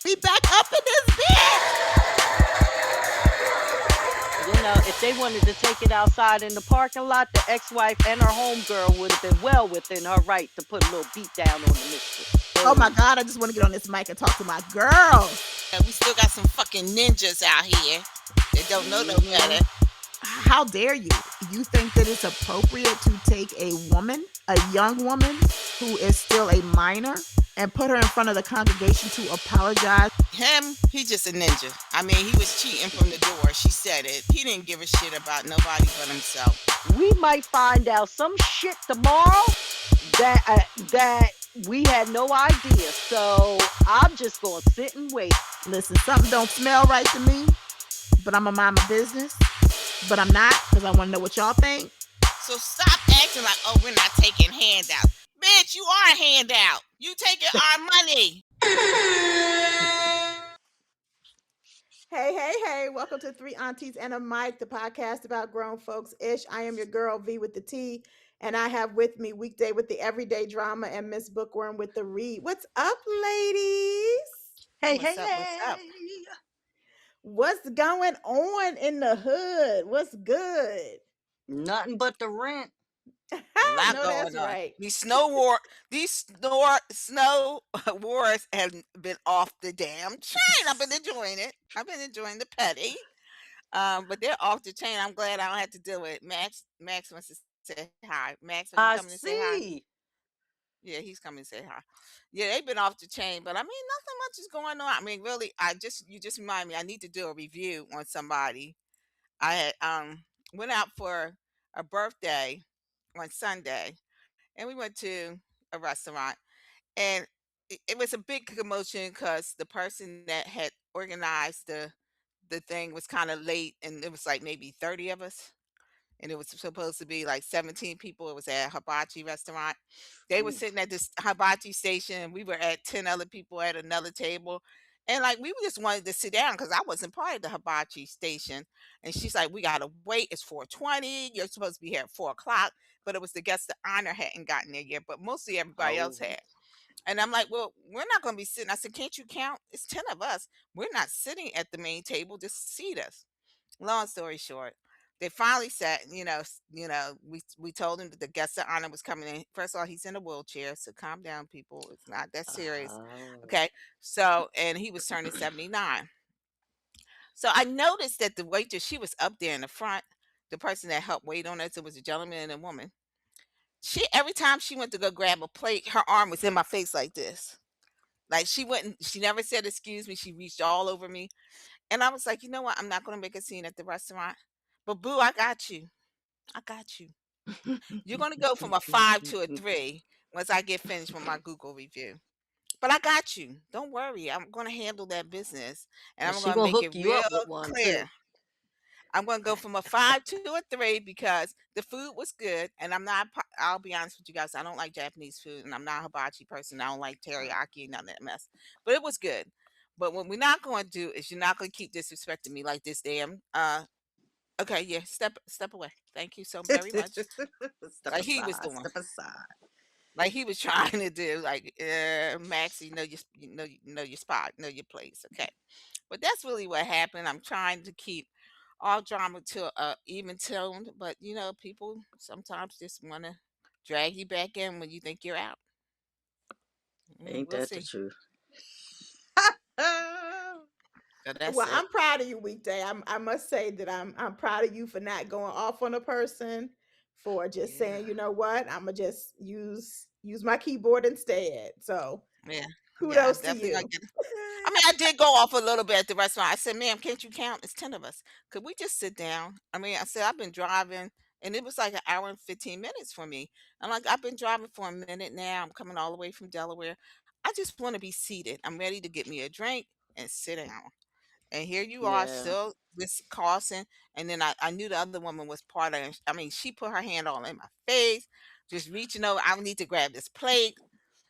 We back up in this bitch. If they wanted to take it outside in the parking lot, the ex-wife and her homegirl would have been well within her right to put a little beat down on the mistress. Oh my Oh, god, I just want to get on this mic and talk to my girl. We still got some fucking ninjas out here that don't know no hmm better. How dare you? You think that it's appropriate to take a woman, a young woman who is still a minor, and put her in front of the congregation to apologize? Him, he just a ninja. I mean, he was cheating from the door. She said it. He didn't give a shit about nobody but himself. we might find out some shit tomorrow that we had no idea. So I'm just gonna sit and wait. Listen, something don't smell right to me, but I'm going to mind my business. But I'm not because I want to know what y'all think. So stop acting like, oh, we're not taking handouts. Bitch, you are a handout. You taking our money. Hey, hey, hey, welcome to Three Aunties and a Mic, the podcast about grown folks ish. I am your girl, V with the T, and I have with me Weekday with the everyday drama and Miss Bookworm with the read. What's up, ladies? Hey, What's hey, up? What's up? hey. What's going on in the hood? What's good? Nothing but the rent. A lot No, that's going on. right. These snow wars have been off the damn chain. I've been enjoying it. I've been enjoying the petty. But they're off the chain. I'm glad I don't have to deal with it. Max wants to say hi. Max, are you coming to I say hi? see. Yeah, he's coming to say hi. Yeah, they've been off the chain, but I mean, nothing much is going on. I mean, really, you just remind me. I need to do a review on somebody. I had went out for a birthday on Sunday, and we went to a restaurant, and it was a big commotion because the person that had organized the thing was kind of late, and it was like maybe 30 of us, and it was supposed to be like 17 people. It was at a hibachi restaurant. They were Oof. sitting at this hibachi station, and we were at 10 other people at another table. And like we just wanted to sit down because I wasn't part of the hibachi station. And she's like, "We gotta wait. It's 4:20. You're supposed to be here at 4 o'clock." But it was the guest of honor hadn't gotten there yet, but mostly everybody else Oh. had. And I'm like, "Well, we're not gonna be sitting." I said, "Can't you count? It's 10 of us. We're not sitting at the main table. Just seat us." Long story short, they finally sat. We told him that the guest of honor was coming in. First of all, he's in a wheelchair, so calm down, people. It's not that serious. Oh. Okay. So, and he was turning 79. So I noticed that the waitress, she was up there in the front. The person that helped wait on us, it was a gentleman and a woman. She every time she went to go grab a plate, her arm was in my face like this. Like she wouldn't. She never said excuse me. She reached all over me. And I was like, you know what? I'm not going to make a scene at the restaurant. But boo, I got you. I got you. You're going to go from a 5 to a 3 once I get finished with my Google review. But I got you. Don't worry. I'm going to handle that business and And I'm she going to gonna make hook it you real up with one too. clear. I'm going to go from a 5 to a 3 because the food was good. And I'll be honest with you guys. I don't like Japanese food and I'm not a hibachi person. I don't like teriyaki and none of that mess. But it was good. But what we're not going to do is you're not going to keep disrespecting me like this damn okay, yeah, step away. Thank you so very much. Step Like he was aside. doing. Step aside. Like he was trying to do. Like, Max, you know your spot, know your place. Okay, but that's really what happened. I'm trying to keep all drama to even tone, but people sometimes just want to drag you back in when you think you're out. Ain't We'll that the see. truth? So that's Well, it. I'm proud of you, Weekday. I must say that I'm proud of you for not going off on a person, for just Yeah, saying, you know what, I'm gonna just use my keyboard instead. So yeah, yeah. kudos to Definitely gonna you. get. I mean, I did go off a little bit at the restaurant. I said, "Ma'am, can't you count? It's 10 of us. Could we just sit down?" I mean, I said, "I've been driving, and it was like an hour and 15 minutes for me. I'm like, I've been driving for a minute now. I'm coming all the way from Delaware. I just want to be seated. I'm ready to get me a drink and sit down. And here you are, Yeah. still this crossing. And then I knew the other woman was part of it. I mean, she put her hand all in my face, just reaching over. I need to grab this plate.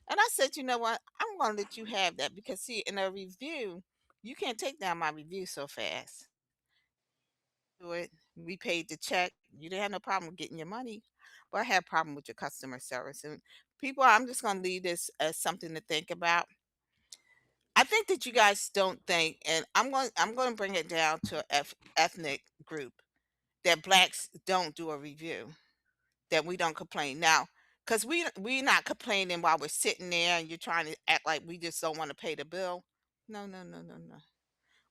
And I said, you know what? I'm going to let you have that because, see, in a review, you can't take down my review so fast. Do it. We paid the check. You didn't have no problem with getting your money, but I had a problem with your customer service. And people, I'm just going to leave this as something to think about. think that you guys don't think, and I'm going to bring it down to a ethnic group, that blacks don't do a review, that we don't complain now, because we not complaining while we're sitting there and you're trying to act like we just don't want to pay the bill. No, no, no, no, no.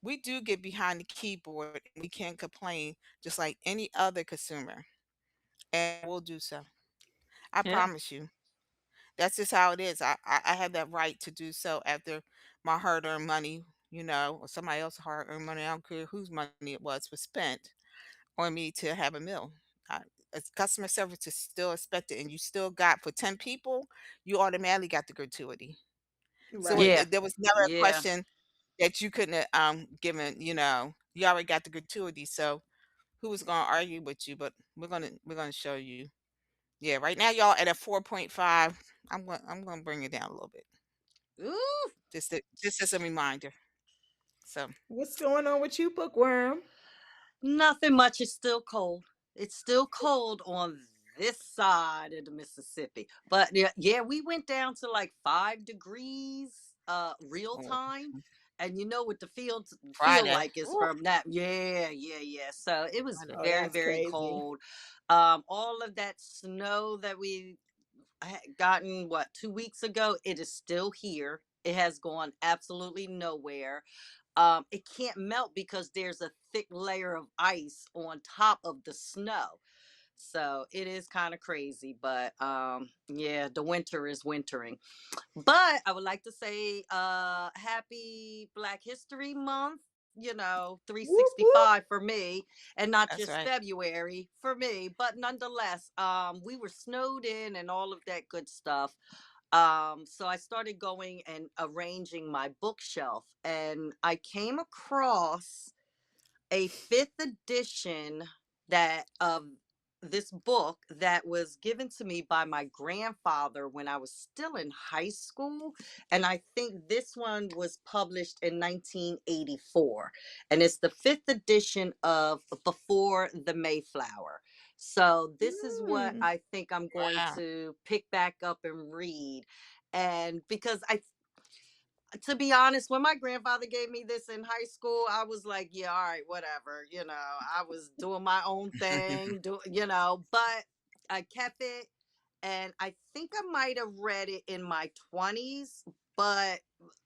We do get behind the keyboard and we can complain just like any other consumer, and we'll do so. I Yeah. promise you. That's just how it is. I have that right to do so after my hard-earned money, or somebody else's hard-earned money. I don't care whose money it was spent on me to have a meal. I, Customer service is still expected, and you still got for 10 people, you automatically got the gratuity. So Right. Yeah. there was never a Yeah. question that you couldn't have given. You already got the gratuity. So who was going to argue with you? But we're gonna show you. Yeah, right now y'all at a 4.5. I'm gonna bring it down a little bit. Ooh. Just as a reminder. So What's going on with you, Bookworm? Nothing much. It's still cold. It's still cold on this side of the Mississippi. But yeah, yeah, we went down to like 5 degrees real oh, time. And you know what the fields feel Friday. like is Ooh, from that. Yeah, yeah, yeah. So it was Friday. Oh, very, that's very crazy. cold. All of that snow that we had gotten, what, 2 weeks ago, it is still here. It has gone absolutely nowhere. It can't melt because there's a thick layer of ice on top of the snow. So it is kind of crazy, but yeah, the winter is wintering. But I would like to say happy Black History Month, Whoop whoop. 365 for me, and not That's just right. February for me, but nonetheless, we were snowed in and all of that good stuff. So I started going and arranging my bookshelf, and I came across a fifth edition that of this book that was given to me by my grandfather when I was still in high school. And I think this one was published in 1984. And it's the fifth edition of Before the Mayflower. So this is what Mm. I think I'm going Wow. to pick back up and read. And because to be honest, when my grandfather gave me this in high school, I was like, yeah, all right, whatever. I was doing my own thing, but I kept it. And I think I might have read it in my 20s, but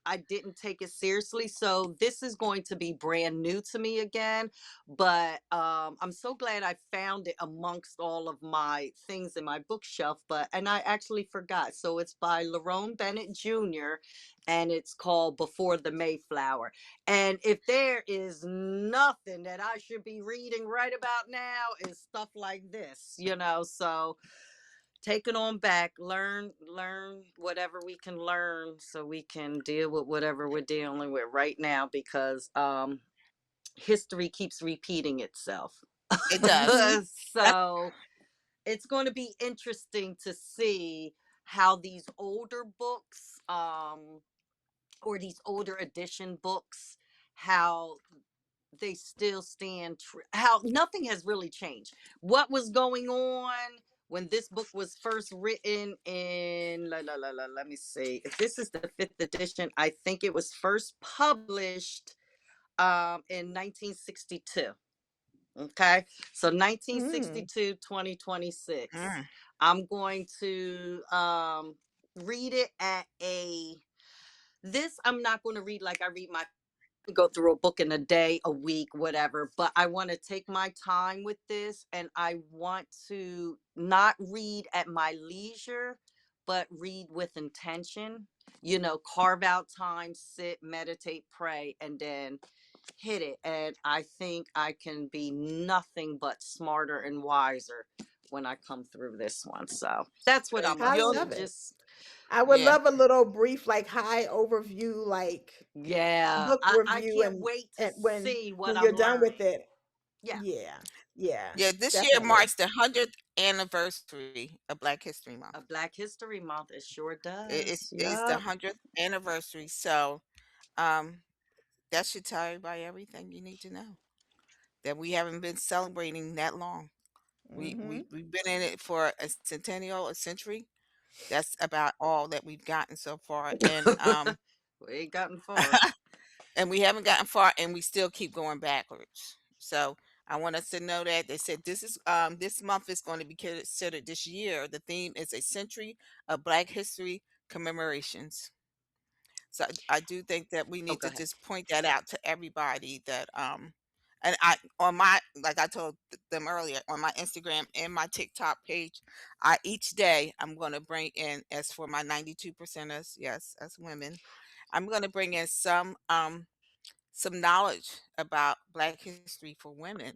I didn't take it seriously. So this is going to be brand new to me again. But I'm so glad I found it amongst all of my things in my bookshelf. And I actually forgot. So it's by Lerone Bennett Jr., and it's called Before the Mayflower. And if there is nothing that I should be reading right about now, is stuff like this. So take it on back, learn whatever we can learn so we can deal with whatever we're dealing with right now, because history keeps repeating itself. It does. Mm-hmm. That's So it's going to be interesting to see how these older books, or these older edition books, how they still stand how nothing has really changed. What was going on when this book was first written in let me see, if this is the fifth edition, I think it was first published in 1962. Okay, so Mm. 1962, 2026. mm, I'm going to read it at a this I'm not going to read like I read my go through a book in a day, a week, whatever, but I want to take my time with this, and I want to not read at my leisure, but read with intention. Carve out time, sit, meditate, pray, and then hit it. And I think I can be nothing but smarter and wiser when I come through this one. So that's what I'm I up you'll to. love it. Just, I would yeah. love a little brief, like high overview, like yeah, book I review, can't and wait to and see when what you're I'm done with learning. it. Yeah. Yeah. Yeah. Yeah, this year Definitely. marks the 100th anniversary of Black History Month. A Black History Month, it sure It, does. it's it's the Yup. 100th anniversary. So um that should tell everybody everything you need to know. That we haven't been celebrating that long. Mm-hmm. We've been in it for a centennial, a century. That's about all that we've gotten so far. And We ain't gotten far. and we haven't gotten far, and we still keep going backwards. So I want us to know that they said this month is going to be considered, this year the theme is a century of Black history commemorations. So I do think that we Oh, need go to ahead. just point that out to everybody that and I on my, like I told them earlier, on my Instagram and my TikTok page, I each day I'm going to bring in, as for my 92 percenters, yes, as women, I'm going to bring in some knowledge about Black history for women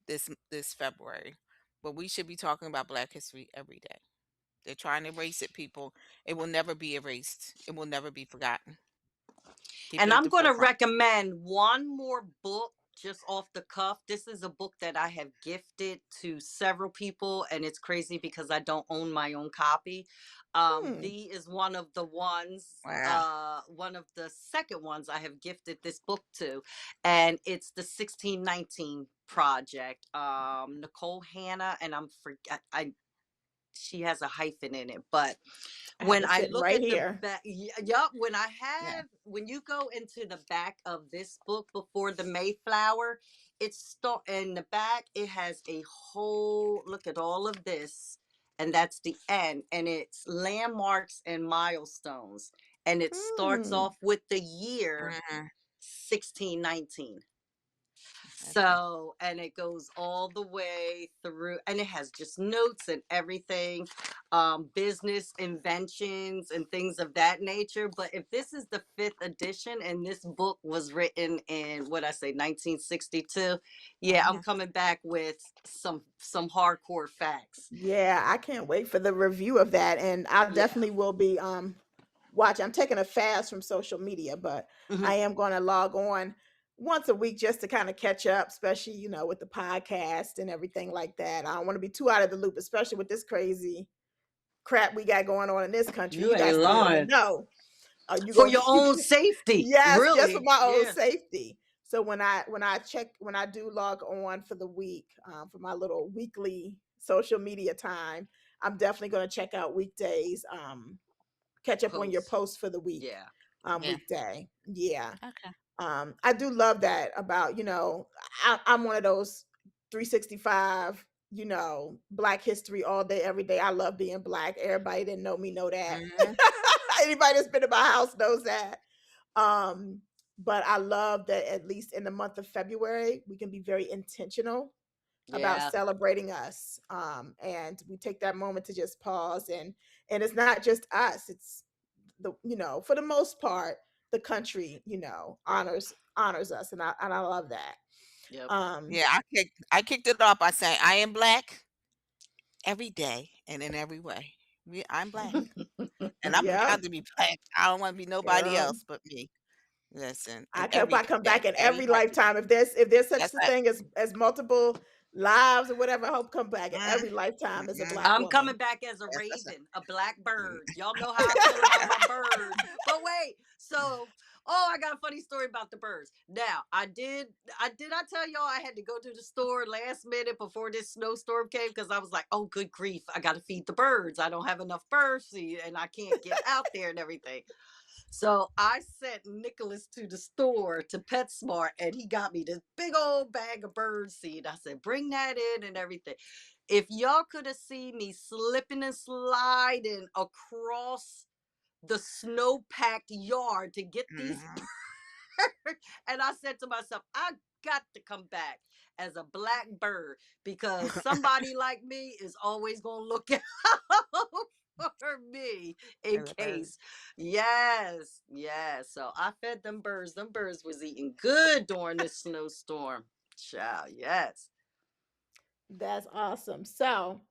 this February. But we should be talking about Black history every day. They're trying to erase it, people. It will never be erased. It will never be forgotten. Keep And it at I'm the going to forefront. recommend one more book just off the cuff. This is a book that I have gifted to several people, and it's crazy because I don't own my own copy. Hmm. V is one of the ones, Wow. one of the second ones I have gifted this book to, and it's the 1619 Project. Nicole Hannah, and I'm forget I she has a hyphen in it, but I have when it I sitting look right at the here. back, yup, Yeah. when you go into the back of this book before the Mayflower, in the back, it has a whole look at all of this, and that's the end, and it's landmarks and milestones, and it starts Hmm. off with the year Mhm. 1619. Okay. So, and it goes all the way through, and it has just notes and everything, business inventions and things of that nature. But if this is the fifth edition and this book was written in what I say 1962, yeah, I'm Mhm. coming back with some hardcore facts. Yeah, I can't wait for the review of that, and I Yeah. definitely will be watching. I'm taking a fast from social media, but Hmm. I am going to log on once a week just to kind of catch up, especially with the podcast and everything like that. I don't want to be too out of the loop, especially with this crazy crap we got going on in this country. You You ain't guys still want to lying. know? Are you For going your to keep? own safety, Yes, just for really. my own Yeah. safety. So when I do log on for the week, for my little weekly social media time, I'm definitely going to check out weekdays. Catch up on your Post. posts for the week, Yeah. Yeah. weekday. Yeah. Okay. I do love that about, I'm one of those 365, Black history all day, every day. I love being Black. Everybody that know me know that. Mhm. Anybody that's been in my house knows that. Um, but I love that at least in the month of February, we can be very intentional about Yeah. celebrating us. And we take that moment to just pause, and it's not just us, it's for the most part, the country, honors us. And I love that. Yep. Um, Yeah, I kicked it off by saying I am Black every day and in every way. I'm Black, and I'm yeah, proud to be Black. I don't want to be nobody girl. else but me. Listen, I and hope every I come day, back in every every lifetime. lifetime. If there's such That's a like, thing as multiple lives or whatever, I hope come back in mm, every lifetime as a mm, Black I'm coming woman. back as a that's raven, a black mm. bird. Y'all know how I feel about my birds. But wait, so I got a funny story about the birds. Now, I tell y'all I had to go to the store last minute before this snowstorm came because I was like, oh good grief, I gotta feed the birds. I don't have enough bird seed and I can't get out there and everything. So I sent Nicholas to the store to PetSmart and he got me this big old bag of bird seed. I said, bring that in and everything. If y'all could have seen me slipping and sliding across the snow packed yard to get these Mhm. birds, and I said to myself, I got to come back as a black bird because somebody like me is always going to look out for me in As a bird. case. Yes, yes. So I fed them birds. Them birds was eating good during this snowstorm. Child, yes. That's awesome. So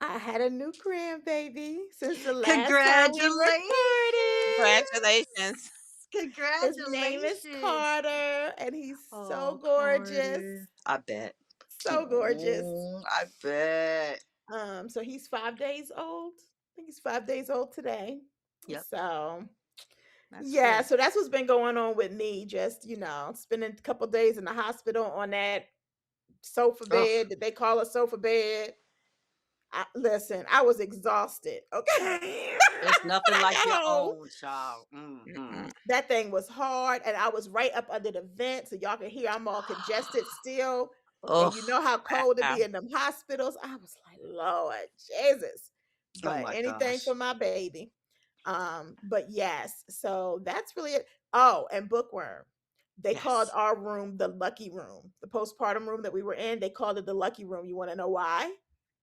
I had a new grandbaby since the last time we Congratulations. recorded. Congratulations. His name is Congratulations. Carter, and he's so Oh, gorgeous. Carter. I bet. So gorgeous. I bet. So he's 5 days old. I think he's 5 days old today. Yep. So That's yeah, true. so that's what's been going on with me. Just spending a couple days in the hospital on that sofa Oh, bed that they call a sofa bed. Listen, I was exhausted. Okay. It's nothing like I your got home. own child. Hmm. Mm-mm. That thing was hard, and I was right up under the vent, so y'all can hear I'm all congested still. And Oh, you know how cold it Wow. be in them hospitals. I was like, Lord Jesus. oh But my anything for gosh. my baby. But yes, so that's really it. Oh, and bookworm. They called Yes. our room the lucky room. The postpartum room that we were in, they called it the lucky room. You want to know why?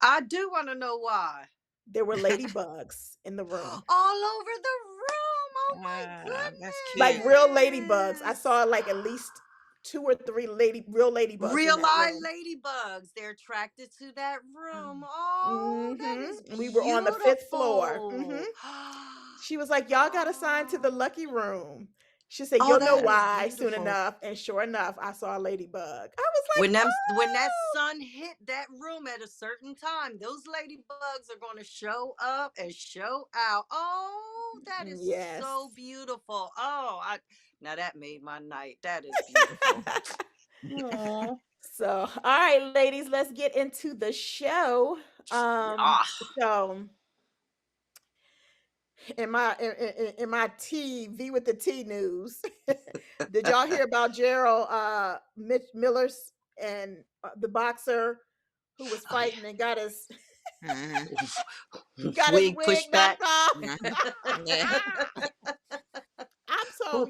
I do want to know why. There were ladybugs in the room. All over the room. Oh my That's Like cute. real ladybugs. I goodness. saw like at least two or three real ladybugs in Real that live room. ladybugs. They're attracted to that room. Oh, that is We were on the fifth floor. beautiful. She was like, "Y'all got assigned to the Oh, lucky room." She said, oh, "You'll know that is why soon beautiful. enough." And sure enough, I saw a ladybug. I was like, When that "Oh, sun hit that room at a certain time, those ladybugs are going to show up and show out. Oh, that is yes." so beautiful. Oh, I now that made my night. That is beautiful. Aw. So, all right, ladies, let's get into the show. Um, Yeah. so in my TV with the T news, did y'all hear about Gerald Mitch Miller's and the boxer who was Oh fighting and Mm-hmm. got his Wig wig pushback. knocked off? Mm-hmm. Yeah. I'm so,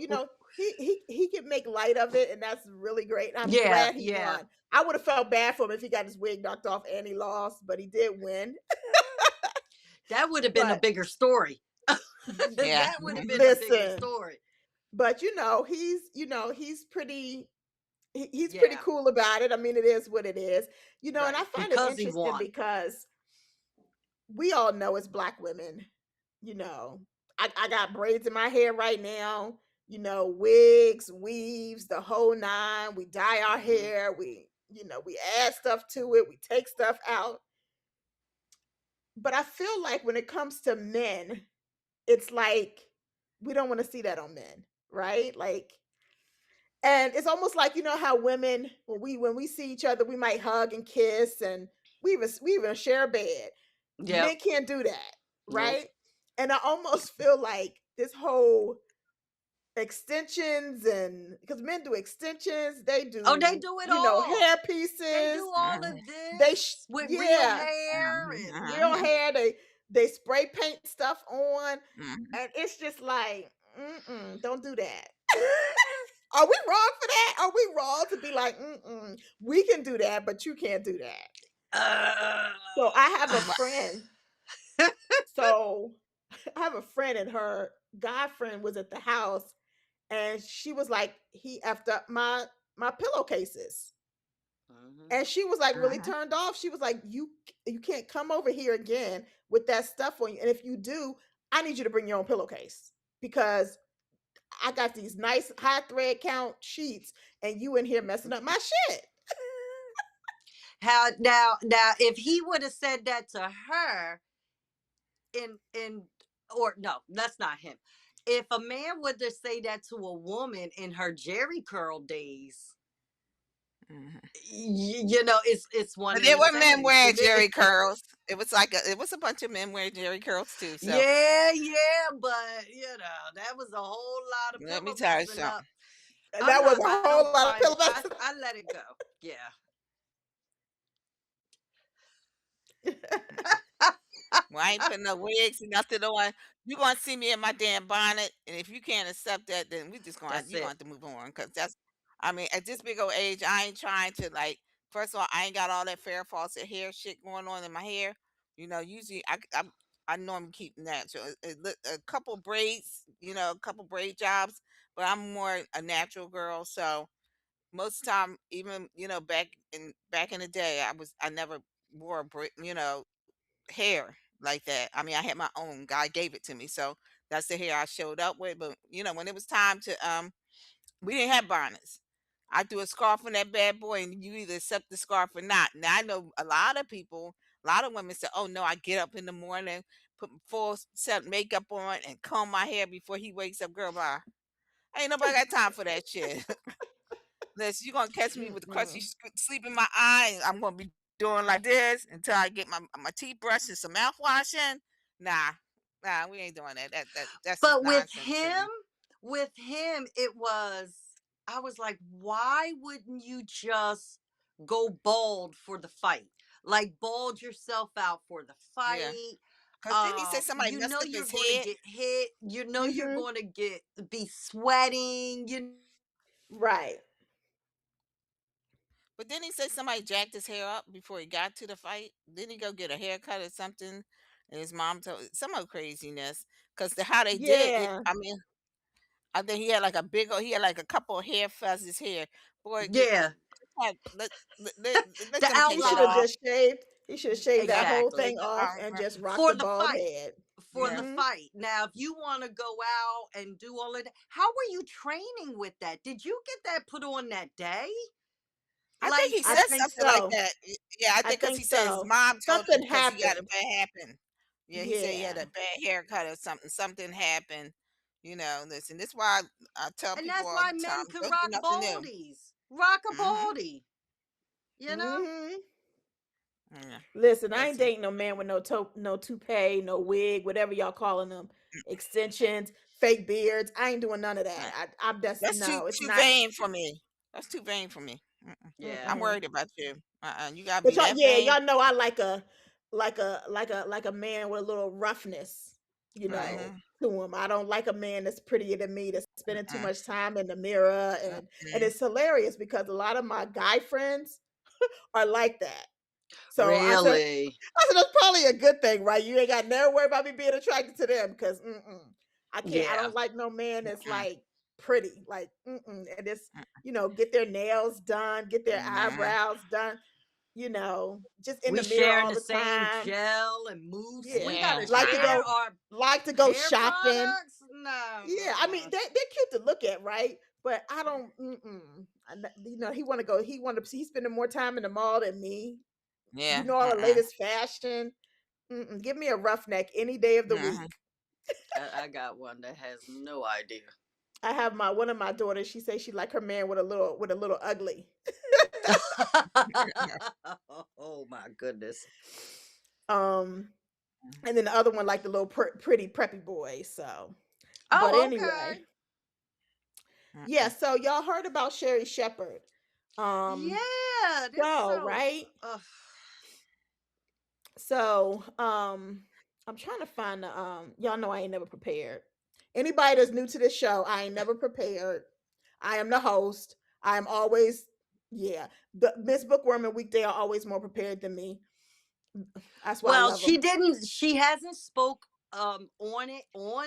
he can make light of it, and that's really great. I'm Yeah, glad he yeah. won. I would have felt bad for him if he got his wig knocked off and he lost, but he did win. That would have been a But bigger story. Yeah. That would have been a bigger listen, story. but he's pretty Yeah, cool about it. I mean, it is what it is. And I right. find it Because he interesting won. because we all know as black women, you know, I got braids in my hair right now, wigs, weaves, the whole nine. We dye our Hmm. hair, we add stuff to it, we take stuff out. But I feel like when it comes to men, it's like we don't want to see that on men, right? Like, and it's almost like how women, when we see each other, we might hug and kiss, and we even share a bed. Yep. Men can't do that, Nope. right? And I almost feel like this whole extensions, and because men do extensions, they Oh, they do do it all. hair They do pieces. all Mm-hmm. of They this with real yeah, hair and real Mm-hmm. hair. They spray paint stuff on, Mm-hmm. and it's just like, don't do that. Are we wrong for that? Are we wrong to be like, we can do that, but you can't do that? uh, So I have a friend. So I have a friend, and her guy friend was at the house, and she was like, he effed up my pillowcases. Mhm. And she was like really Mm-hmm. turned off. She was like, you can't come over here again with that stuff on you. And if you do, I need you to bring your own pillowcase, because I got these nice high thread count sheets, and you in here messing up my shit. How now if he would have said that to her in or no, that's not him. If a man would have say that to a woman in her Jerry curl days, Mm-hmm. it's one But of there them were men things to wearing me. Jerry curls. It was a bunch of men wearing Jerry curls too. So Yeah, yeah, but that was a whole lot of let me pillow tell you messing up. something. And that was a I whole don't lot of find pillow it. messing. I let it go. Yeah. Well, I ain't putting no wigs and nothing on. You gonna see me in my damn bonnet, and if you can't accept that, then we just gonna That's you gonna it. have to move on. Cause that's, I mean, at this big old age, I ain't trying to like. First of all, I ain't got all that fair faucet hair shit going on in my hair. Usually I normally keep natural. A couple braids, a couple braid jobs, but I'm more a natural girl. So most of the time, even back in the day, I never wore hair like that. I mean, I had my own. God gave it to me, so that's the hair I showed up with. But when it was time to we didn't have bonnets. I threw a scarf on that bad boy, and you either accept the scarf or not. Now I know a lot of people, a lot of women say, "Oh no, I get up in the morning, put full set makeup on, and comb my hair before he wakes up." Girl, bye. Ain't nobody got time for that shit. Unless you gonna catch me with crusty sleep in my eye, I'm gonna be doing like this until I get my teeth brushed and some mouthwashing. Nah, nah, we ain't doing that. That's just But nonsense to me. with him, it was, I was like, why wouldn't you just go bald for the fight? Like bald yourself out for the Yeah, fight. because then he said somebody You messed know up you're his going to head. get hit. You know you're Mm-hmm. going to be sweating. Right. But then he said somebody jacked his hair up before he got to the fight. Didn't he go get a haircut or something? And his mom told some other craziness. Because how they did it, Yeah. I mean, I think he had like a big, he had like a couple of hair fuzzes here. Boy, Yeah, let, let, let, let the them He take that should have outline. off. just shaved. He should have shaved that whole Exactly. thing off and just rocked For the the bald fight. head. For the Yeah. Mm-hmm. fight. Now, if you want to go out and do all of that, how were you training with that? Did you get that put on that day? I think he Like, I said think something like so. that. Yeah, I I think because think he said his so. mom told him Something because he got a happened. bad happen. Yeah, he said he had Yeah. a bad haircut or something. Something happened. Listen, this is why I tell and people that's all why the men time, can don't do rock nothing new. baldies. Rock a Hmm. baldy, you know? Mm-hmm. Yeah, Listen, I ain't that's it. dating no man with no toupee, no wig, whatever y'all calling them, extensions, fake beards. I ain't doing none of Nah, that. I'm just that's too no. It's too not. vain for me. That's too vain for me. Mm-mm. Yeah. I'm Mm-mm. worried about you. You gotta But be y'all, that yeah, vain. y'all know I like a man with a little roughness, Right. Mm-hmm. to him. I don't like a man that's prettier than me, that's spending too Mm-mm. much time in the mirror, and Mm-mm. it's hilarious because a lot of my guy friends are like that. So Really? I said that's probably a good thing, right? You ain't got never worry about me being attracted to them because I can't. I Yeah. don't like no man that's Mm-mm. like pretty, like and it's get their nails done, get their Mm-mm. eyebrows done, just in We the mirror sharing all the the same time. gel and mousse. We Yeah, got to Yeah. like to share go, Uh-uh. our like to go hair shopping. products. No, Yeah, I mean they're cute to look at, right? But I don't. He want to go. He's spending more time in the mall than me. Yeah. All the Uh-uh. latest fashion. Give me a roughneck any day of the Mhm. week. I got one that has no idea. I have my one of my daughters. She says she like her man with a little ugly. Oh my goodness. um, and then the other one like the little pretty preppy boy. So, but Oh, anyway, okay. yeah. Mm-mm. So y'all heard about Sherri Shepard? Um, Yeah, this so so. right. Uh, So I'm trying to find the y'all know I ain't never prepared. Anybody that's new to this show, I ain't never prepared. I am the host. I am always, yeah. The Miss Bookworm and Weekday are always more prepared than me. That's why I well, love she them. didn't. She hasn't spoke on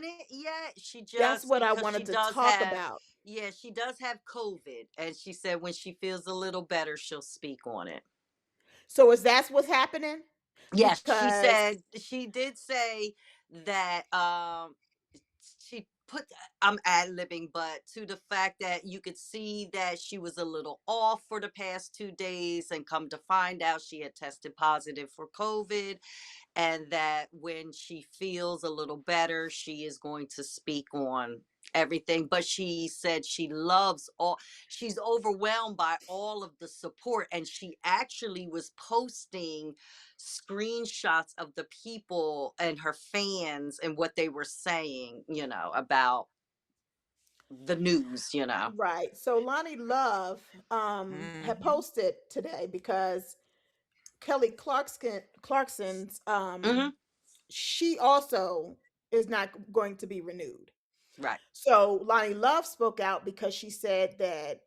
it yet. She That's just what I because she wanted to does talk have, about. yeah, she does have COVID, and she said when she feels a little better, she'll speak on it. So is that's what's happening? Yes, she Because said she did say that she put, I'm ad libbing, but to the fact that you could see that she was a little off for the past 2 days, and come to find out she had tested positive for COVID, and that when she feels a little better, she is going to speak on everything. But she said she loves all, she's overwhelmed by all of the support, and she actually was posting screenshots of the people and her fans and what they were saying, about the news. right. So Lonnie Love had Mhm. posted today because Kelly Clarkson's Hmm. she also is not going to be renewed. Right. So Lonnie Love spoke out because she said that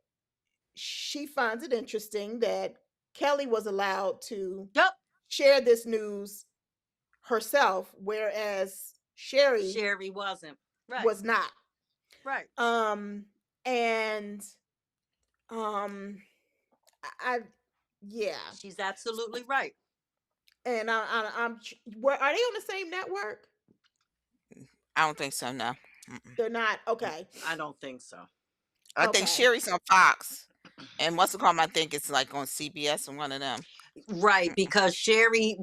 she finds it interesting that Kelly was allowed to Yep. share this news herself, whereas Sherri Sherry wasn't. Right. was not. Right. Um, and um, I yeah, She's absolutely right. and where are they on the same network? I don't think so. No. Mm-mm. They're not. Okay, I don't think so. I think okay. Sherry's on Fox, and what's the call? I think it's like on CBS or one of them. Right, Mm-mm. because Sherry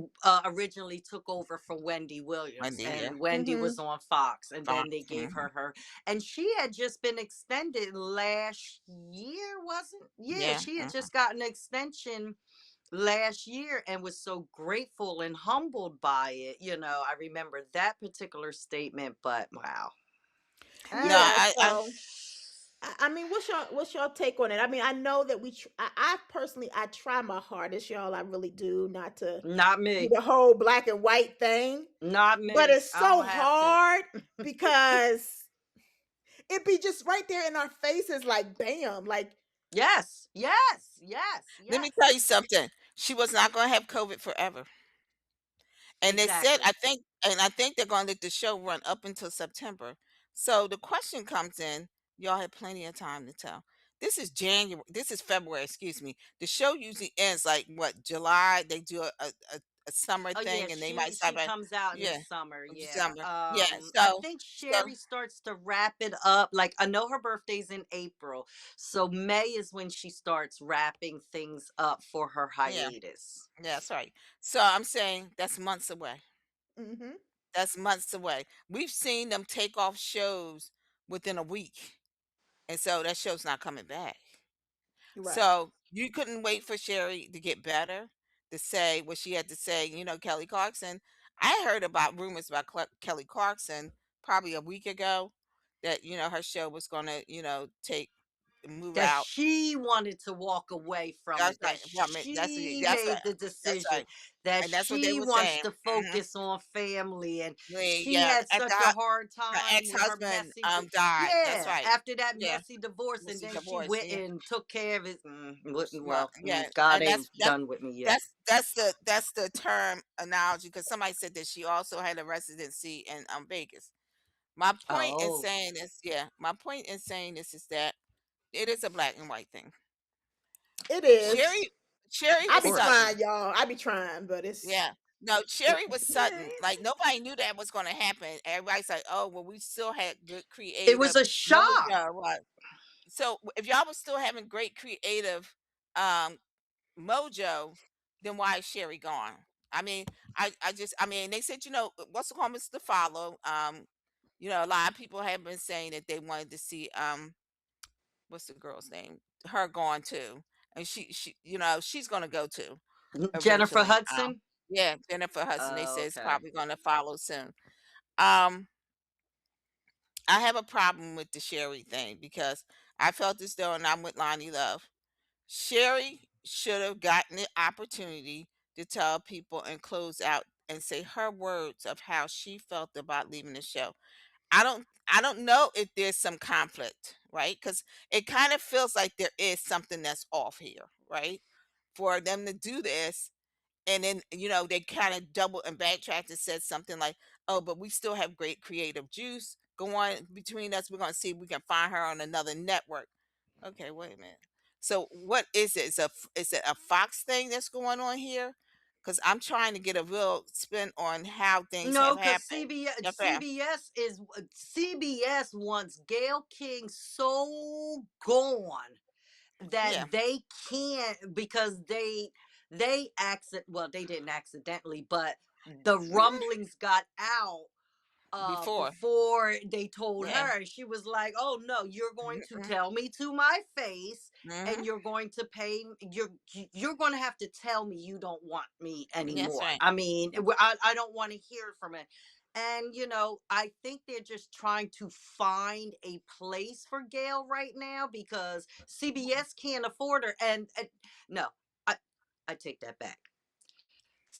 originally took over for Wendy Williams, Wendy, yeah, and Wendy Mm-hmm. was on Fox, and Fox. then they gave Hmm. her, and she had just been extended last year, wasn't? Yeah, Yeah. she had Hmm. just got an extension last year and was so grateful and humbled by it. I remember that particular statement, but wow. No, Ah. Yeah, I so I mean, what's your take on it? I mean, I know that I personally I try my hardest, y'all. I really do not to Not do me. the whole black and white thing, Not but me. it's I so don't have to. hard because it be just right there in our faces, like bam, like Yes, yes, yes, let me yes. tell you something. She was not going to have COVID forever. And they said, Exactly. I think they're going to let the show run up until September. So the question comes in, y'all had plenty of time to tell. This is February, excuse me. The show usually ends like what, July? They do a summer Oh yeah, thing and they might she start back. comes out in the Yeah, summer. Yeah. December. Yeah. I So think so Sherry starts to wrap it up. Like, I know her birthday's in April. So May is when she starts wrapping things up for her yeah, hiatus. yeah, that's right. So I'm saying that's months away. mm-hmm, That's months away. We've seen them take off shows within a week. And so that show's not coming back. right. So you couldn't wait for Sherry to get better to say what she had to say. Kelly Clarkson. I heard about rumors about Kelly Clarkson probably a week ago that her show was going to take move That out. she wanted to walk away from That's it, right. that Well, I mean, she that's right. made the That's decision, right. that And that's what they she were wants saying. to Hmm. focus on family, and she Yeah, had after such a hard her time ex with her husband messy died. That's yeah, right. after that Yeah, messy divorce, and Mr. then she Divorce. went Yeah. and took care of it. Well, yeah, God and ain't done with me yet. that's the term analogy because somebody said that she also had a residency in Vegas. My point in Oh, saying this, yeah, my point in saying this is that it is a black and white thing. It is. Sherry Sherry I of was be course. Sutton. trying, y'all. I be trying, but it's Yeah. No, it, Sherry was Sutton. Like nobody knew that was gonna happen. Everybody's like, oh well, we still had good It was creative a shock. mojo. What? So if y'all was still having great creative um mojo, then why is Sherry gone? I mean, I mean, they said, what's the call, Mr. Follow? A lot of people have been saying that they wanted to see what's the girl's name? Her gone too. And she's gonna go too Jennifer eventually. Hudson. Yeah, Jennifer Hudson. They Oh, say it's okay. probably gonna follow soon. Um, I have a problem with the Sherry thing because I felt as though, and I'm with Lonnie Love. Sherry should have gotten the opportunity to tell people and close out and say her words of how she felt about leaving the show. I don't know if there's some conflict, right? Because it kind of feels like there is something that's off here, right? For them to do this, and then they kind of double and backtracked and said something like, oh, but we still have great creative juice going between us. We're going to see if we can find her on another network. Okay, wait a minute. So what is it? Is it a Fox thing that's going on here? Because I'm trying to get a real spin on how things No, have because happened. CBS Okay. CBS wants Gail King so gone Yeah. that they can't, because they they didn't accidentally, but the Mhm. rumblings got out Before. before they told Yeah. her. She was like, oh no, you're going to Mm-hmm. tell me to my face, and Hmm. you're going to pay, you're going to have to tell me you don't want me That's anymore. right. I mean, I don't want to hear from it. And I think they're just trying to find a place for Gail right now, because CBS can't afford her. And no, I I take that back.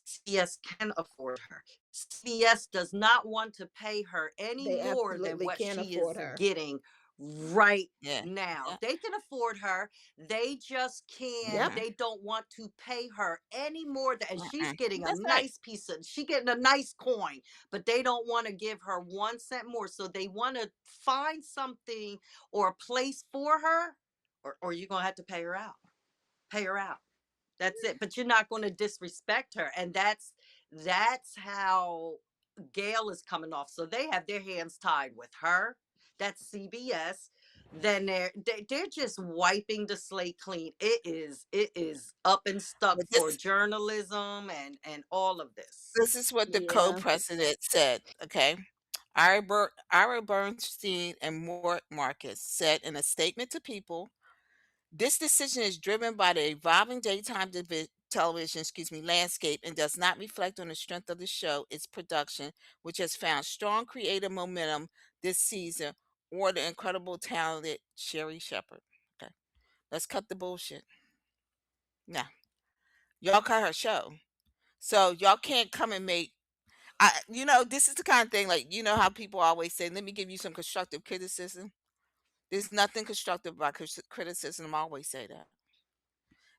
CBS can afford her. CBS does not want to pay her any they more than absolutely what can't she afford is her. getting right Yeah. now. Yeah. They can afford her. They just can't, Yep. Hmm. they don't want to pay her any more than, and she's getting a That's right. nice she getting a nice coin, but they don't want to give her 1 cent more. So they want to find something or a place for her, or you're gonna have to pay her out. Pay her out. That's it. But you're not going to disrespect her. And that's how Gail is coming off. So they have their hands tied with her. That's CBS. Then they're just wiping the slate clean. It is up and stuck But for journalism and all of this. this is what the Yeah. co-president said. Okay. Ira Bernstein and Mort Marcus said in a statement to People, this decision is driven by the evolving daytime television, excuse me, landscape and does not reflect on the strength of the show, its production, which has found strong creative momentum this season, or the incredible talented Sherri Shepard. Okay, let's cut the bullshit. Now, y'all cut her show. So y'all can't come and make this is the kind of thing like how people always say, let me give you some constructive criticism. There's nothing constructive about criticism. I always say that.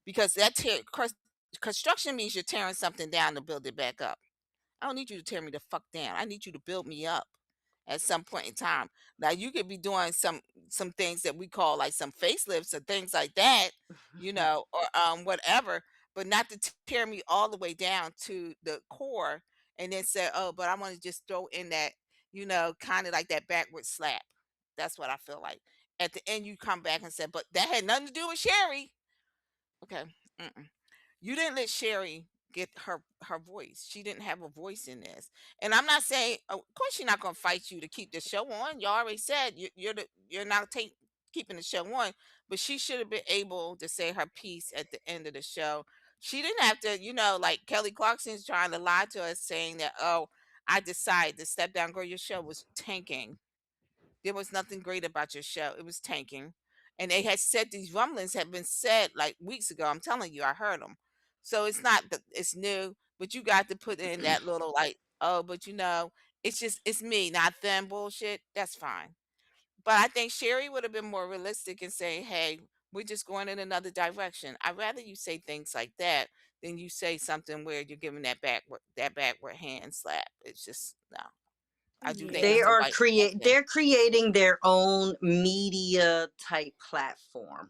Because construction means you're tearing something down to build it back up. I don't need you to tear me the fuck down. I need you to build me up at some point in time. Now you could be doing some things that we call like some facelifts or things like that, or whatever, but not to tear me all the way down to the core and then say, "Oh, but I want to just throw in that, kind of like that backward slap." That's what I feel like. At the end you come back and say, "But that had nothing to do with Sherry." Okay. Mm-mm. You didn't let Sherry get her voice. She didn't have a voice in this. And I'm not saying, of course, she's not going to fight you to keep the show on. You already said you're not keeping the show on. But she should have been able to say her piece at the end of the show. She didn't have to, like Kelly Clarkson's trying to lie to us, saying that, oh, I decided to step down, girl. Your show was tanking. There was nothing great about your show. It was tanking. And they had said these rumblings had been said like weeks ago. I'm telling you, I heard them. So it's not that it's new, but you got to put in that little like, oh, but it's me, not them bullshit. That's fine. But I think Sherry would have been more realistic and saying, hey, we're just going in another direction. I'd rather you say things like that than you say something where you're giving that backward hand slap. It's just no. I do think They it's Yeah. the are right thing. they're creating their own media type platform.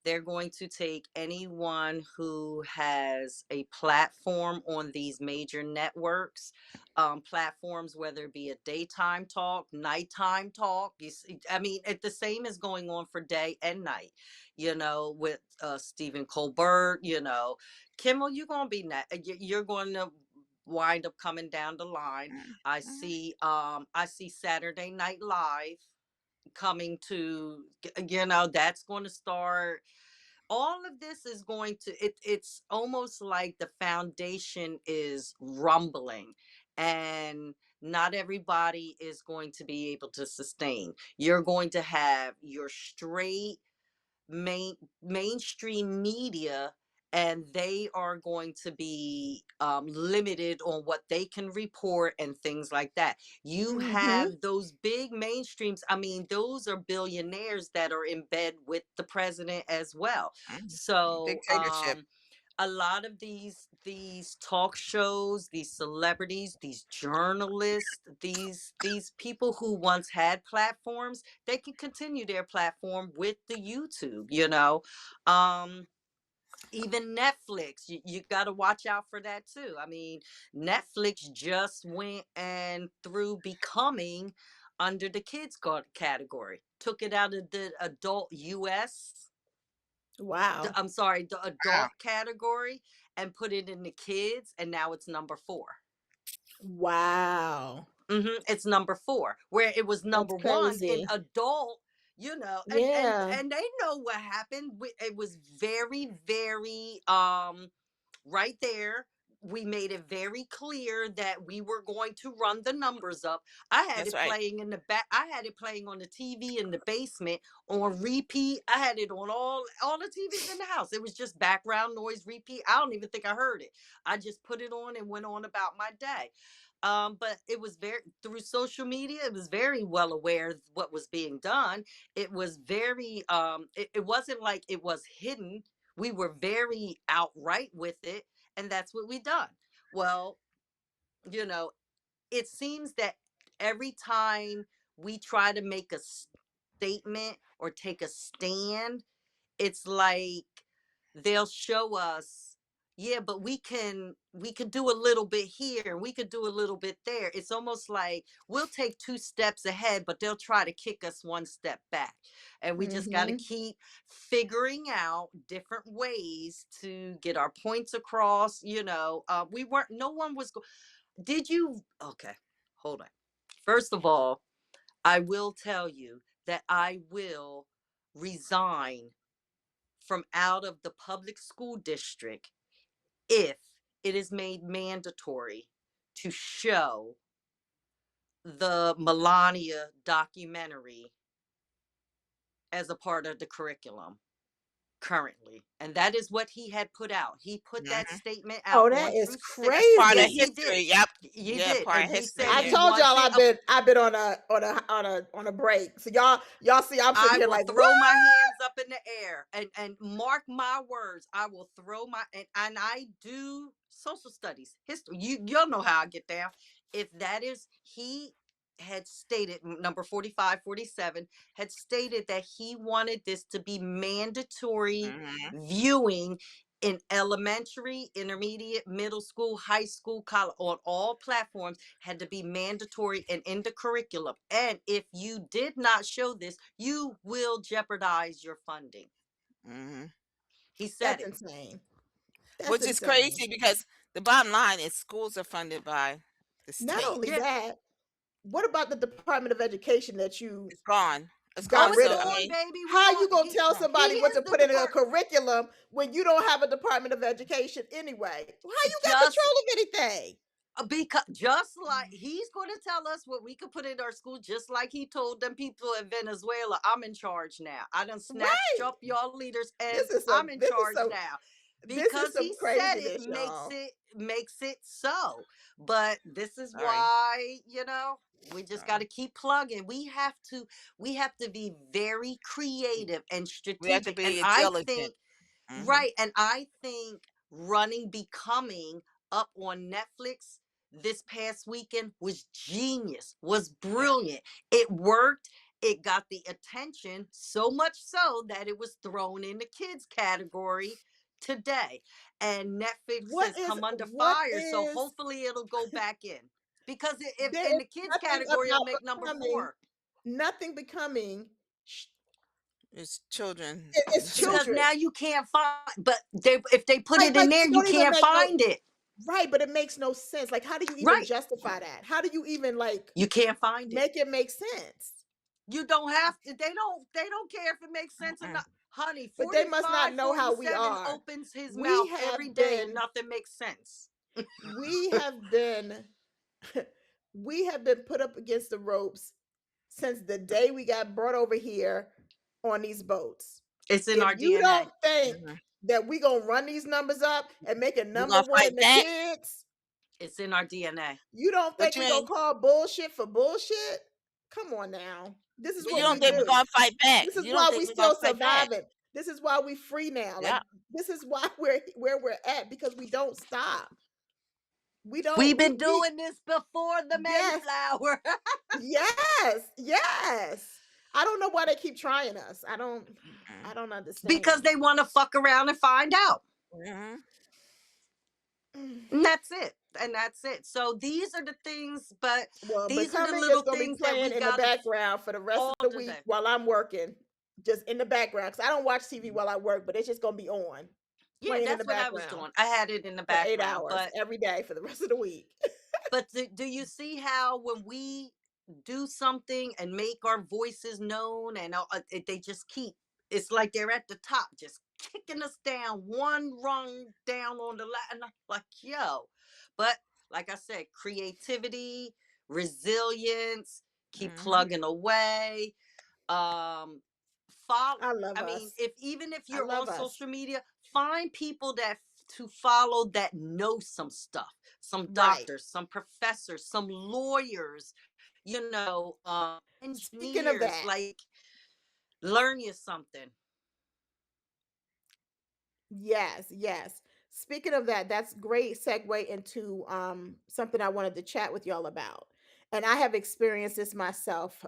They're going to take anyone who has a platform on these major networks, platforms, whether it be a daytime talk, nighttime talk. I mean, the same is going on for day and night, with Stephen Colbert, Kimmel, you're going to be, you're going to wind up coming down the line. Mm, mm, I see Saturday Night Live coming to, that's going to start. All of this is going to, it's almost like the foundation is rumbling, and not everybody is going to be able to sustain. You're going to have your straight mainstream media, and they are going to be limited on what they can report and things like that. You Mm-hmm. have those big mainstreams. I mean, those are billionaires that are in bed with the president as well. mm. So Dictatorship. a lot of these talk shows, these celebrities, these journalists, these people who once had platforms, they can continue their platform with the YouTube, um even Netflix, you got to watch out for that too. I mean, Netflix just went and through becoming under the kids category, took it out of the adult US, Wow. I'm sorry, the Wow. adult category, and put it in the kids, and now it's number 4. Wow. It's number 4, where it was That's number 1 in crazy. adult. And Yeah. and they know what happened. It was very, very right there. We made it very clear that we were going to run the numbers up. I had That's it right. playing in the back. I had it playing on the TV in the basement on repeat. I had it on all the TVs in the house. It was just background noise repeat. I don't even think I heard it. I just put it on and went on about my day. But it was very, through social media, it was very well aware of what was being done. It was very it wasn't like it was hidden. We were very outright with it, and that's what we done. Well, you know it seems that every time we try to make a statement or take a stand, it's like they'll show us, yeah, but we could do a little bit here, we could do a little bit there. It's almost like we'll take 2 steps ahead, but they'll try to kick us 1 step back, and we just got to Mm-hmm. keep figuring out different ways to get our points across. We weren't, no one was did you, okay, hold on. First of all, I will tell you that I will resign from out of the public school district if it is made mandatory to show the Melania documentary as a part of the curriculum currently. And that is what he had put out. He put that Mhm. statement Oh, out that on is Truth Stick. As part of Yes, crazy. he did. history. Yep. He Yeah, did. part And of he history. said I Yeah. he told wants y'all it. I've been on a break. So y'all see I'm sitting I here will like, what? throw my hands up in the air and mark my words. I will throw my and I do social studies, history. You'll know how I get down. If that is he had stated number 45, 47 had stated that he wanted this to be mandatory Mhm. viewing in elementary, intermediate, middle school, high school, college, on all platforms, had to be mandatory and in the curriculum. And if you did not show this, you will jeopardize your funding. Mhm. He said That's it. insane. That's Which is insane. crazy because the bottom line is schools are funded by the Not state. only Yeah. that, what about the Department of Education that you It's gone. It's Oh, got gone. it's rid So I of? gone, mean, baby. We How you on gonna tell he somebody what is to the put in a depart curriculum when you don't have a Department of Education anyway? How you got just control of anything? because just like he's going to tell us what we could put in our school, just like he told them people in Venezuela, I'm in charge now. I done snatched Right. up y'all leaders and This is I'm some. in This is charge some. now. This is Because some he said it craziness, y'all. makes it so. But this is sorry. why, we just got to Sorry. keep plugging. We have to be very creative and We have to strategic. And be I diligent. think Mhm. right, and I think running becoming up on Netflix this past weekend was genius, was Yeah. brilliant. It worked. It got the attention so much so that it was thrown in the kids category today. And Netflix What has is come under what fire, so is hopefully it'll go back in. Because if there in is the kids nothing category, it'll about make number becoming 4. nothing becoming It's children. it's Because children. now you can't find, but if they put Like it in there, it you don't even can't make no find it. right, but it makes no sense. Like how do you even Right. justify that? How do you even like You can't find it. make it make sense? You don't have to. They don't care if it makes sense or Mm-mm. not. Honey, But they must not 45, know how we 47 are. opens his We mouth every have day and been nothing makes sense. we have been we have been put up against the ropes since the day we got brought over here on these boats. It's in If our you DNA. don't think Mhm. that we gonna run these numbers up and make it We're number gonna one fight in the back. kids, It's in our DNA. you don't What think you we gonna mean? call bullshit for bullshit? Come on now. This is But you what don't we think we're do. gonna fight back? This is You don't why think we we're gonna still fight back? surviving. This is why we free now. Like Yeah. this is why we're where we're at because we don't stop. We don't We've been we doing this before the yes, Mayflower. yes. I don't know why they keep trying us. I Mhm. don't Because understand. they want to fuck around and find out. Mhm. And that's it. And that's it. So these are the things, but Well, these are the Becoming is little gonna be things that playing we in the got to background for the rest of all the week today. while I'm working. Just in the background. Cause I don't watch TV while I work, but it's just gonna be on, Yeah, playing in the that's what I was background doing. I had it in the for eight background, hours but every day for the rest of the week. do you see how when we do something and make our voices known and they just keep, it's like they're at the top just kicking us down one rung down on the ladder, and I'm like, yo. But like I said, creativity, resilience, keep Mhm. plugging away. um follow, I love I mean, us. if even if I you're on love us. social media, find people that to follow that know some stuff, some Right. doctors, some professors, some lawyers, Speaking of engineers, that, like, learn you something. yes, yes. Speaking of that, that's great segue into something I wanted to chat with y'all about. And I have experienced this myself.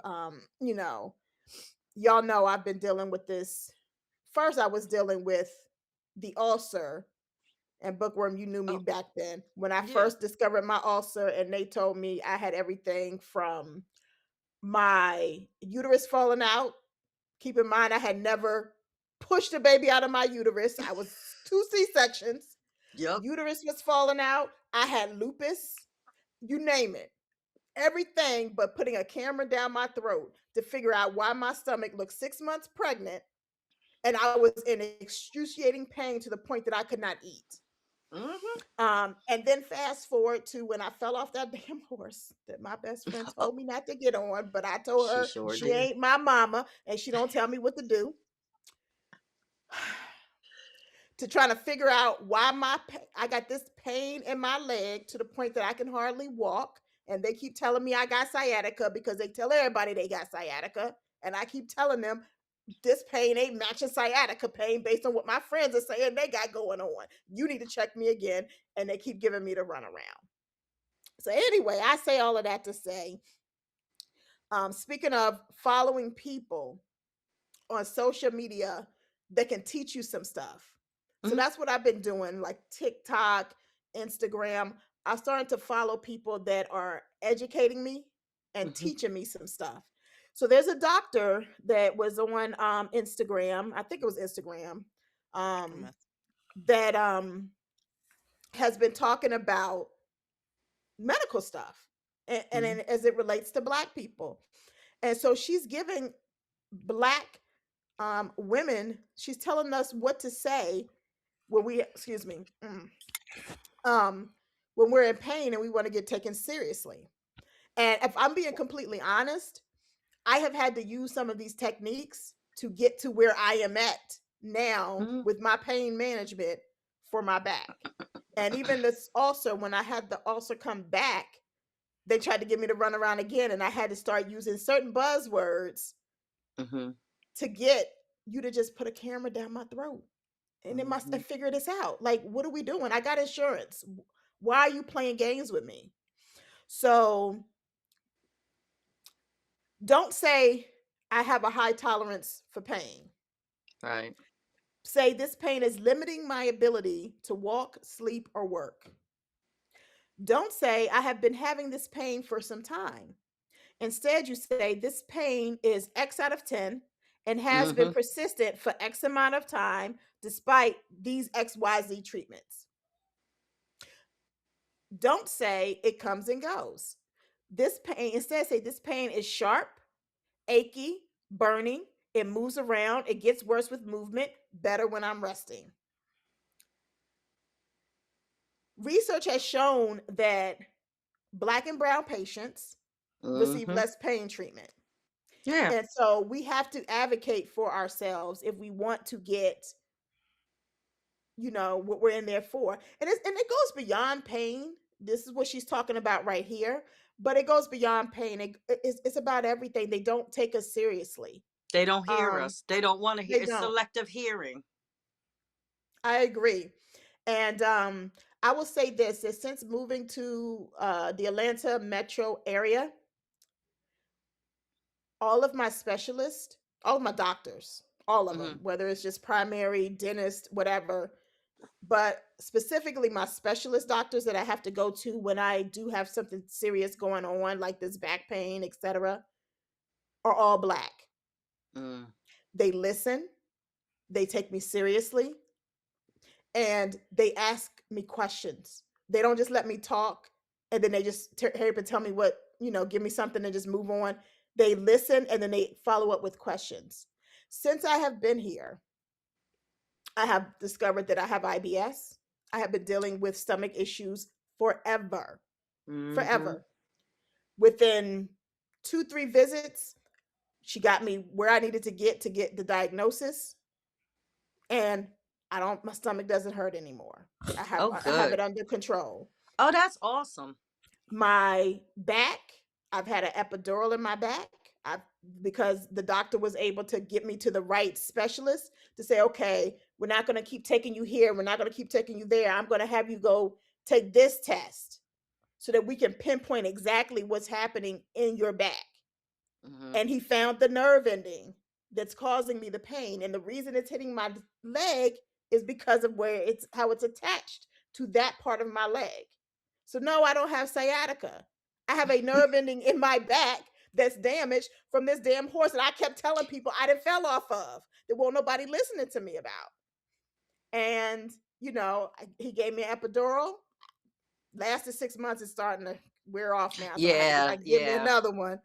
Y'all know I've been dealing with this. First, I was dealing with the ulcer and bookworm. You knew me Oh, back then when I yeah. first discovered my ulcer, and they told me I had everything from my uterus falling out. Keep in mind, I had never pushed a baby out of my uterus. I was two C-sections. Yep. Uterus was falling out. I had lupus. You name it. Everything but putting a camera down my throat to figure out why my stomach looked 6 months pregnant and I was in excruciating pain to the point that I could not eat. Mm-hmm. And then fast forward to when I fell off that damn horse that my best friend told me not to get on, but I told She her sure she did. ain't my mama and she don't tell me what to do. To trying to figure out why I got this pain in my leg to the point that I can hardly walk, and they keep telling me I got sciatica because they tell everybody they got sciatica, and I keep telling them this pain ain't matching sciatica pain based on what my friends are saying they got going on. You need to check me again, and they keep giving me the runaround. So anyway, I say all of that to say, speaking of following people on social media that can teach you some stuff. So Mm-hmm. that's what I've been doing, like TikTok, Instagram. I'm starting to follow people that are educating me and Mm-hmm. teaching me some stuff. So there's a doctor that was on Instagram. I think it was Instagram. Um, that has been talking about medical stuff and as it relates to black people. And so she's giving black women, she's telling us what to say when we, excuse me, um, when we're in pain and we want to get taken seriously. And if I'm being completely honest, I have had to use some of these techniques to get to where I am at now Mm-hmm. with my pain management for my back. And even this ulcer, when I had the ulcer come back, they tried to get me to run around again, and I had to start using certain buzzwords Mm-hmm. to get you to just put a camera down my throat. And it must Mm-hmm. have figured this out. Like, what are we doing? I got insurance. Why are you playing games with me? So don't say I have a high tolerance for pain. Right. Say this pain is limiting my ability to walk, sleep, or work. Don't say I have been having this pain for some time. Instead, you say this pain is X out of 10 and has been Mm-hmm. persistent for X amount of time despite these XYZ treatments. Don't say it comes and goes. This pain, instead, say this pain is sharp, achy, burning. It moves around. It gets worse with movement, better when I'm resting. Research has shown that black and brown patients receive Mm-hmm. less pain treatment. Yeah. And so we have to advocate for ourselves if we want to get, what we're in there for. And it goes beyond pain. This is what she's talking about right here, but it goes beyond pain. It's about everything. They don't take us seriously. They don't hear Um, us. They don't want to hear. they It's don't. selective hearing. I agree. And I will say this: that since moving to the Atlanta metro area, all of my specialists, all of my doctors, all of Mm-hmm. them, whether it's just primary, dentist, whatever, but specifically my specialist doctors that I have to go to when I do have something serious going on, like this back pain, etc., are all black. Mm. They listen, they take me seriously, and they ask me questions. They don't just let me talk and then they just hurry up and tell me what, give me something and just move on. They listen and then they follow up with questions. Since I have been here, I have discovered that I have IBS. I have been dealing with stomach issues forever, Mm-hmm. forever. Within 2, 3 visits, she got me where I needed to get the diagnosis, and my stomach doesn't hurt anymore. Oh, I have good. it under control. Oh, that's awesome. My back, I've had an epidural in my back. I Because the doctor was able to get me to the right specialist to say, okay, we're not going to keep taking you here. We're not going to keep taking you there. I'm going to have you go take this test so that we can pinpoint exactly what's happening in your back. Mm-hmm. And he found the nerve ending that's causing me the pain. And the reason it's hitting my leg is because of how it's attached to that part of my leg. So no, I don't have sciatica. I have a nerve ending in my back that's damaged from this damn horse that I kept telling people I didn't fell off of that won't nobody listening to me about. And he gave me an epidural. Lasted 6 months. It's starting to wear off now, so I'm gonna have to go Yeah, back and get me yeah, another one.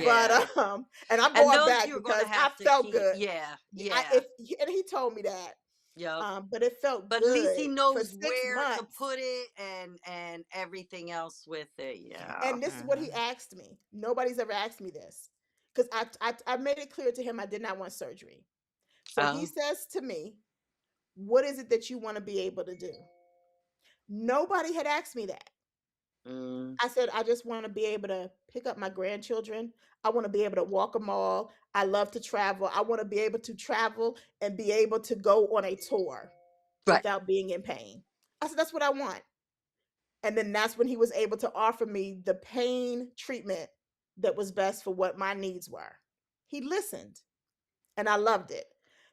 But yeah. and I'm And going those back you're gonna because I have to felt keep. good. Yeah, I yeah. if and he told me that. Yep. But it felt But at least good he for knows six where to months. put it and everything else with it. Yeah. And this is what he Mhm. asked me. Nobody's ever asked me this because I made it clear to him I did not want surgery. So he Oh. says to me, "What is it that you want to be able to do?" Nobody had asked me that. Mm. I said, "I just want to be able to pick up my grandchildren. I want to be able to walk them all. I love to travel. I want to be able to travel and be able to go on a tour Right. without being in pain." I said, "That's what I want." And then that's when he was able to offer me the pain treatment that was best for what my needs were. He listened and I loved it.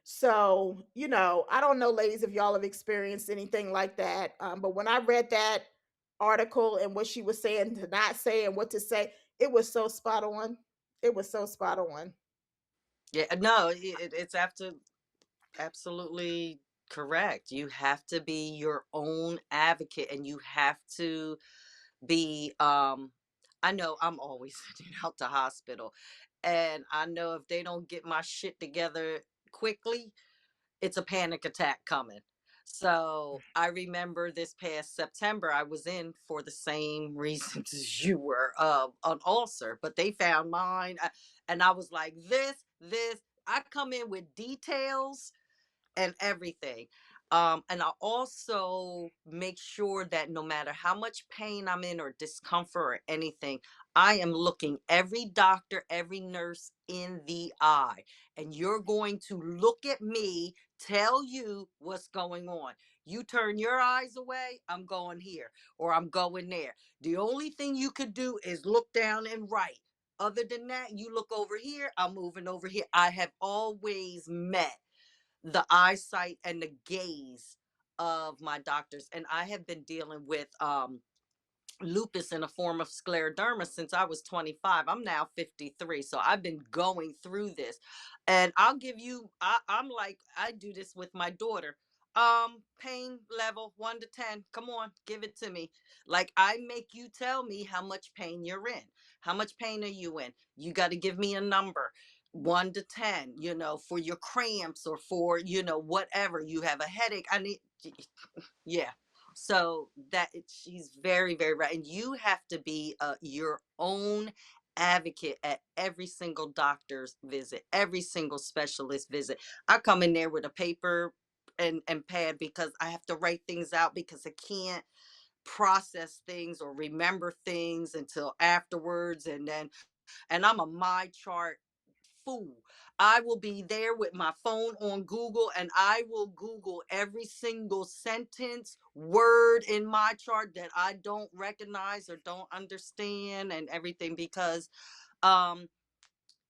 So, I don't know, ladies, if y'all have experienced anything like that. But when I read that article and what she was saying to not say and what to say, it was so spot on. It was so spot on. Yeah. No, it's after absolutely correct. You have to be your own advocate, and you have to be I know I'm always sending out to hospital, and I know if they don't get my shit together quickly, it's a panic attack coming. So I remember this past September, I was in for the same reasons as you were, an ulcer, but they found mine, and I was like, this. I come in with details and everything. And I also make sure that no matter how much pain I'm in or discomfort or anything, I am looking every doctor, every nurse in the eye. And you're going to look at me, tell you what's going on. You turn your eyes away, I'm going here or I'm going there. The only thing you could do is look down and right. Other than that, you look over here, I'm moving over here. I have always met the eyesight and the gaze of my doctors, and I have been dealing with lupus in a form of scleroderma since I was 25. I'm now 53, so I've been going through this. And I'll give you I'm like I do this with my daughter. Pain level 1 to 10. Come on, give it to me. Like I make you tell me how much pain you're in. How much pain are you in? You got to give me a number. 1 to 10, for your cramps or for, whatever. You have a headache. I need yeah. So she's very, very right. And you have to be your own advocate at every single doctor's visit, every single specialist visit. I come in there with a paper and pad because I have to write things out because I can't process things or remember things until afterwards. And I'm a my chart fool. I will be there with my phone on Google and I will Google every single sentence, word in my chart that I don't recognize or don't understand and everything because um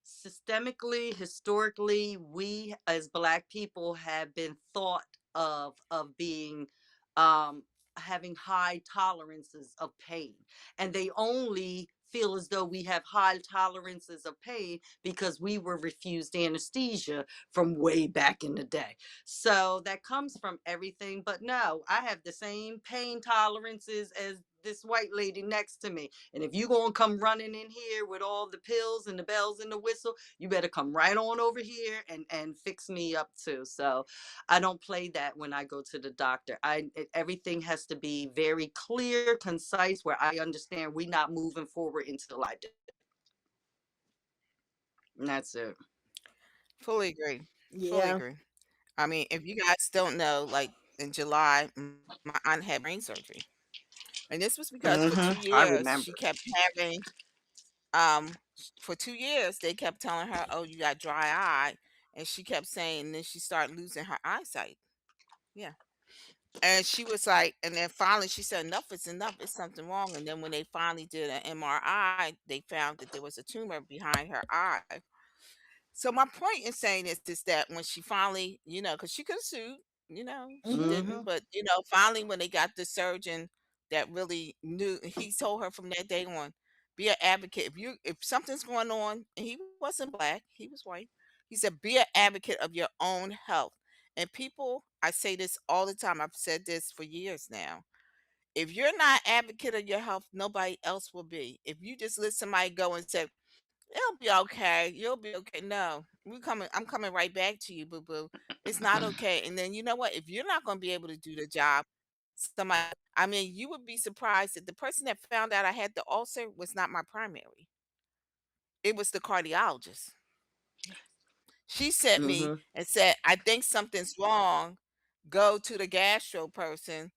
systemically, historically, we as Black people have been thought of being um having high tolerances of pain, and they only feel as though we have high tolerances of pain because we were refused anesthesia from way back in the day. So that comes from everything. But no, I have the same pain tolerances as this white lady next to me. And if you gonna come running in here with all the pills and the bells and the whistle, you better come right on over here and fix me up too. So I don't play that when I go to the doctor. Everything has to be very clear, concise, where I understand we're not moving forward until I do. And that's it. Fully agree. Fully Yeah. agree. I mean, if you guys don't know, like in July, my aunt had brain surgery. And this was because for two I years remember. she kept having for 2 years they kept telling her, "Oh, you got dry eye," and she kept saying. And then she started losing her eyesight. Yeah, and she was like, and then finally she said, "Enough is enough. It's something wrong." And then when they finally did an MRI, they found that there was a tumor behind her eye. So my point in saying this is that when she finally, because she could have sued, she Hmm. didn't, Mm-hmm. but finally when they got the surgeon that really knew, he told her from that day on, be an advocate. If something's going on, and he wasn't black, he was white. He said, be an advocate of your own health. And people, I say this all the time. I've said this for years now. If you're not advocate of your health, nobody else will be. If you just let somebody go and say, It'll be okay. You'll be okay. No, we coming. I'm coming right back to you, boo boo. It's not okay. And then you know what? If you're not going to be able to do the job, somebody. I mean, you would be surprised that the person that found out I had the ulcer was not my primary. It was the cardiologist. She sent me Mm-hmm. and said, "I think something's wrong. Go to the gastro person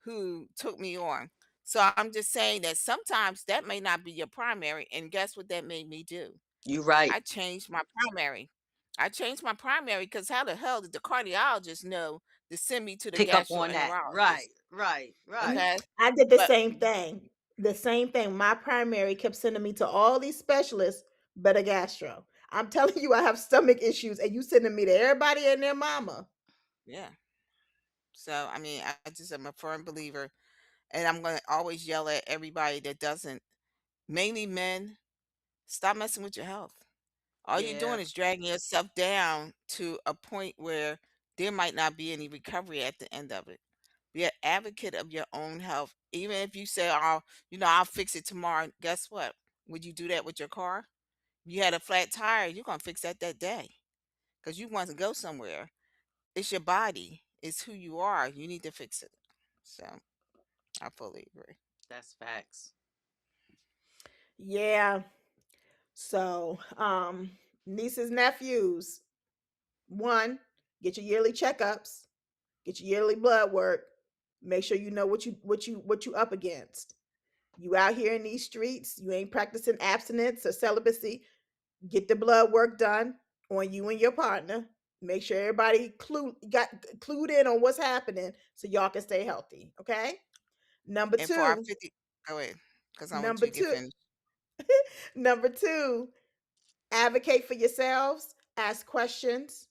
who took me on." So I'm just saying that sometimes that may not be your primary. And guess what that made me do? You're right. I changed my primary. I changed my primary because how the hell did the cardiologist know to send me to the Pick up on that. gastroenterologist? Right, right, right. Okay. I did the But same thing. The same thing. My primary kept sending me to all these specialists, but a gastro. I'm telling you, I have stomach issues, and you sending me to everybody and their mama. yeah. So I mean, I just am a firm believer, and I'm gonna always yell at everybody that doesn't, mainly men, stop messing with your health. All you're Yeah, doing is dragging yourself down to a point where there might not be any recovery at the end of it. Be an advocate of your own health. Even if you say, "Oh, I'll fix it tomorrow." Guess what? Would you do that with your car? You had a flat tire, you're gonna fix that day because you want to go somewhere. It's your body. It's who you are. You need to fix it. So I fully agree. that's facts. Yeah. So, nieces, nephews, one, get your yearly checkups, get your yearly blood work, make sure you know what you up against. You out here in these streets, you ain't practicing abstinence or celibacy. Get the blood work done on you and your partner. Make sure everybody got clued in on what's happening so y'all can stay healthy. Okay. Number And for our two, 50, go ahead, because I want number you to get two, finished. number two, advocate for yourselves. Ask questions.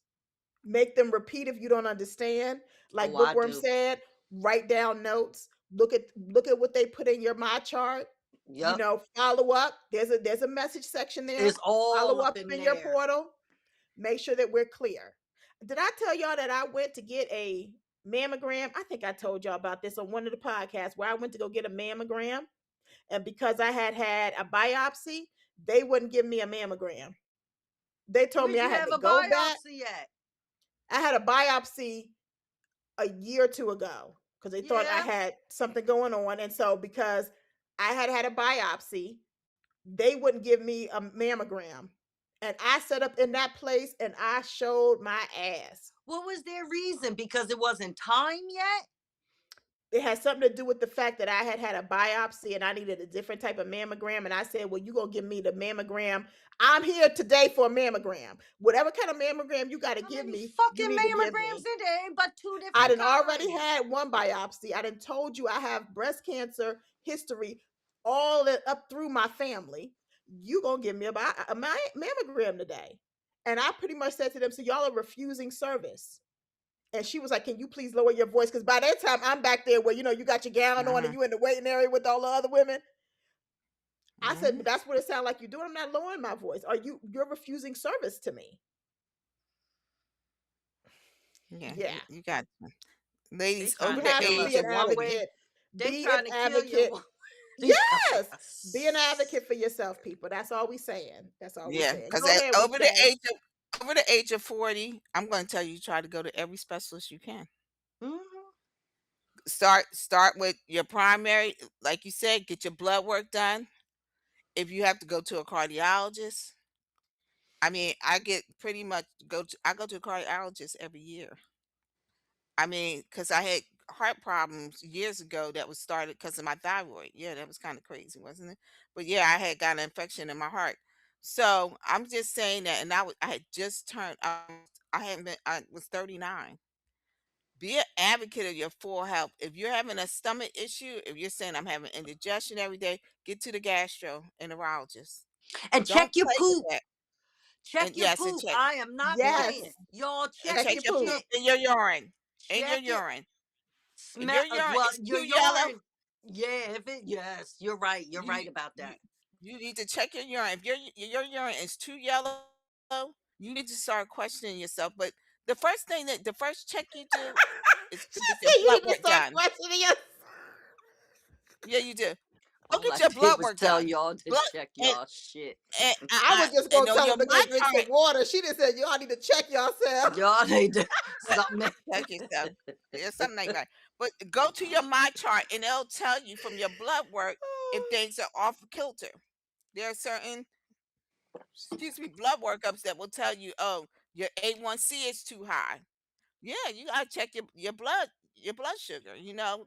Make them repeat if you don't understand. Like Oh, I Bookworm do. said, write down notes. Look at what they put in your my chart. Yep. Follow up. There's a message section there. It's all Follow up up in in your there. portal. Make sure that we're clear. Did I tell y'all that I went to get a mammogram? I think I told y'all about this on one of the podcasts where I went to go get a mammogram. And because I had had a biopsy, they wouldn't give me a mammogram. They told Where'd me I you had have to a go back. biopsy at? I had a biopsy a year or two ago because they thought I Yeah. had something going on. And so, because I had had a biopsy, they wouldn't give me a mammogram. And I set up in that place and I showed my ass. What was their reason? Because it wasn't time yet? It had something to do with the fact that I had had a biopsy and I needed a different type of mammogram. And I said, well, you going to give me the mammogram. I'm here today for a mammogram. Whatever kind of mammogram you got to How give many me, you fucking need to give mammograms me. in there? Ain't but two I different done already kinds. had one biopsy. I done told you I have breast cancer history all up through my family. You gonna give me a mammogram today? And I pretty much said to them, so y'all are refusing service. And she was like, can you please lower your voice? Because by that time I'm back there where you got your gown on and Hmm. you in the waiting area with all the other women. I said, Hmm. but that's what it sounds like you're doing. I'm not lowering my voice. You're refusing service to me? Yeah, Yeah. you got They ladies trying over You to the have to kill age us be an of one 40. way. advocate. They Be an trying to kill you advocate. one way. Yes. Be an advocate for yourself, people. That's all we saying. That's all we Yeah, saying. because Go ahead, weekday. over the age of 40, I'm going to tell you, try to go to every specialist you can. Mhm. Start with your primary, like you said, get your blood work done. If you have to go to a cardiologist, I mean, I go to a cardiologist every year. I mean, because I had heart problems years ago that was started because of my thyroid. Yeah, that was kind of crazy, wasn't it? But yeah, I had got an infection in my heart. So I'm just saying that, and I had just turned. I hadn't been. I was 39. Be an advocate of your full health. If you're having a stomach issue, if you're saying I'm having indigestion every day, get to the gastroenterologist. And Don't check your play with poop. that. Check And your yes, poop. I am not playing. Yes. Y'all and check Check check your your your poop. poop shit. and your urine. And your Check it. urine. If Smell your urine well, is your too yellow, urine. Yeah, if it yes, you're right. You're you right about you that. you need to check your urine. If your urine is too yellow, you need to start questioning yourself. But the first check you do is She to get your said you blood need to work start done. questioning yourself. Yeah, you do. Go All get I your did blood was work tell done. y'all to Blood check and y'all shit. I was just gonna and on tell your them to go my drink some chart, water. She just said y'all need to check yourself. Y'all need to yeah, something. check yourself. There's something ain't right. But go to your my chart and it'll tell you from your blood work if things are off kilter. There are certain, excuse me, blood workups that will tell you, oh, your A1C is too high. Yeah, you gotta check your blood sugar.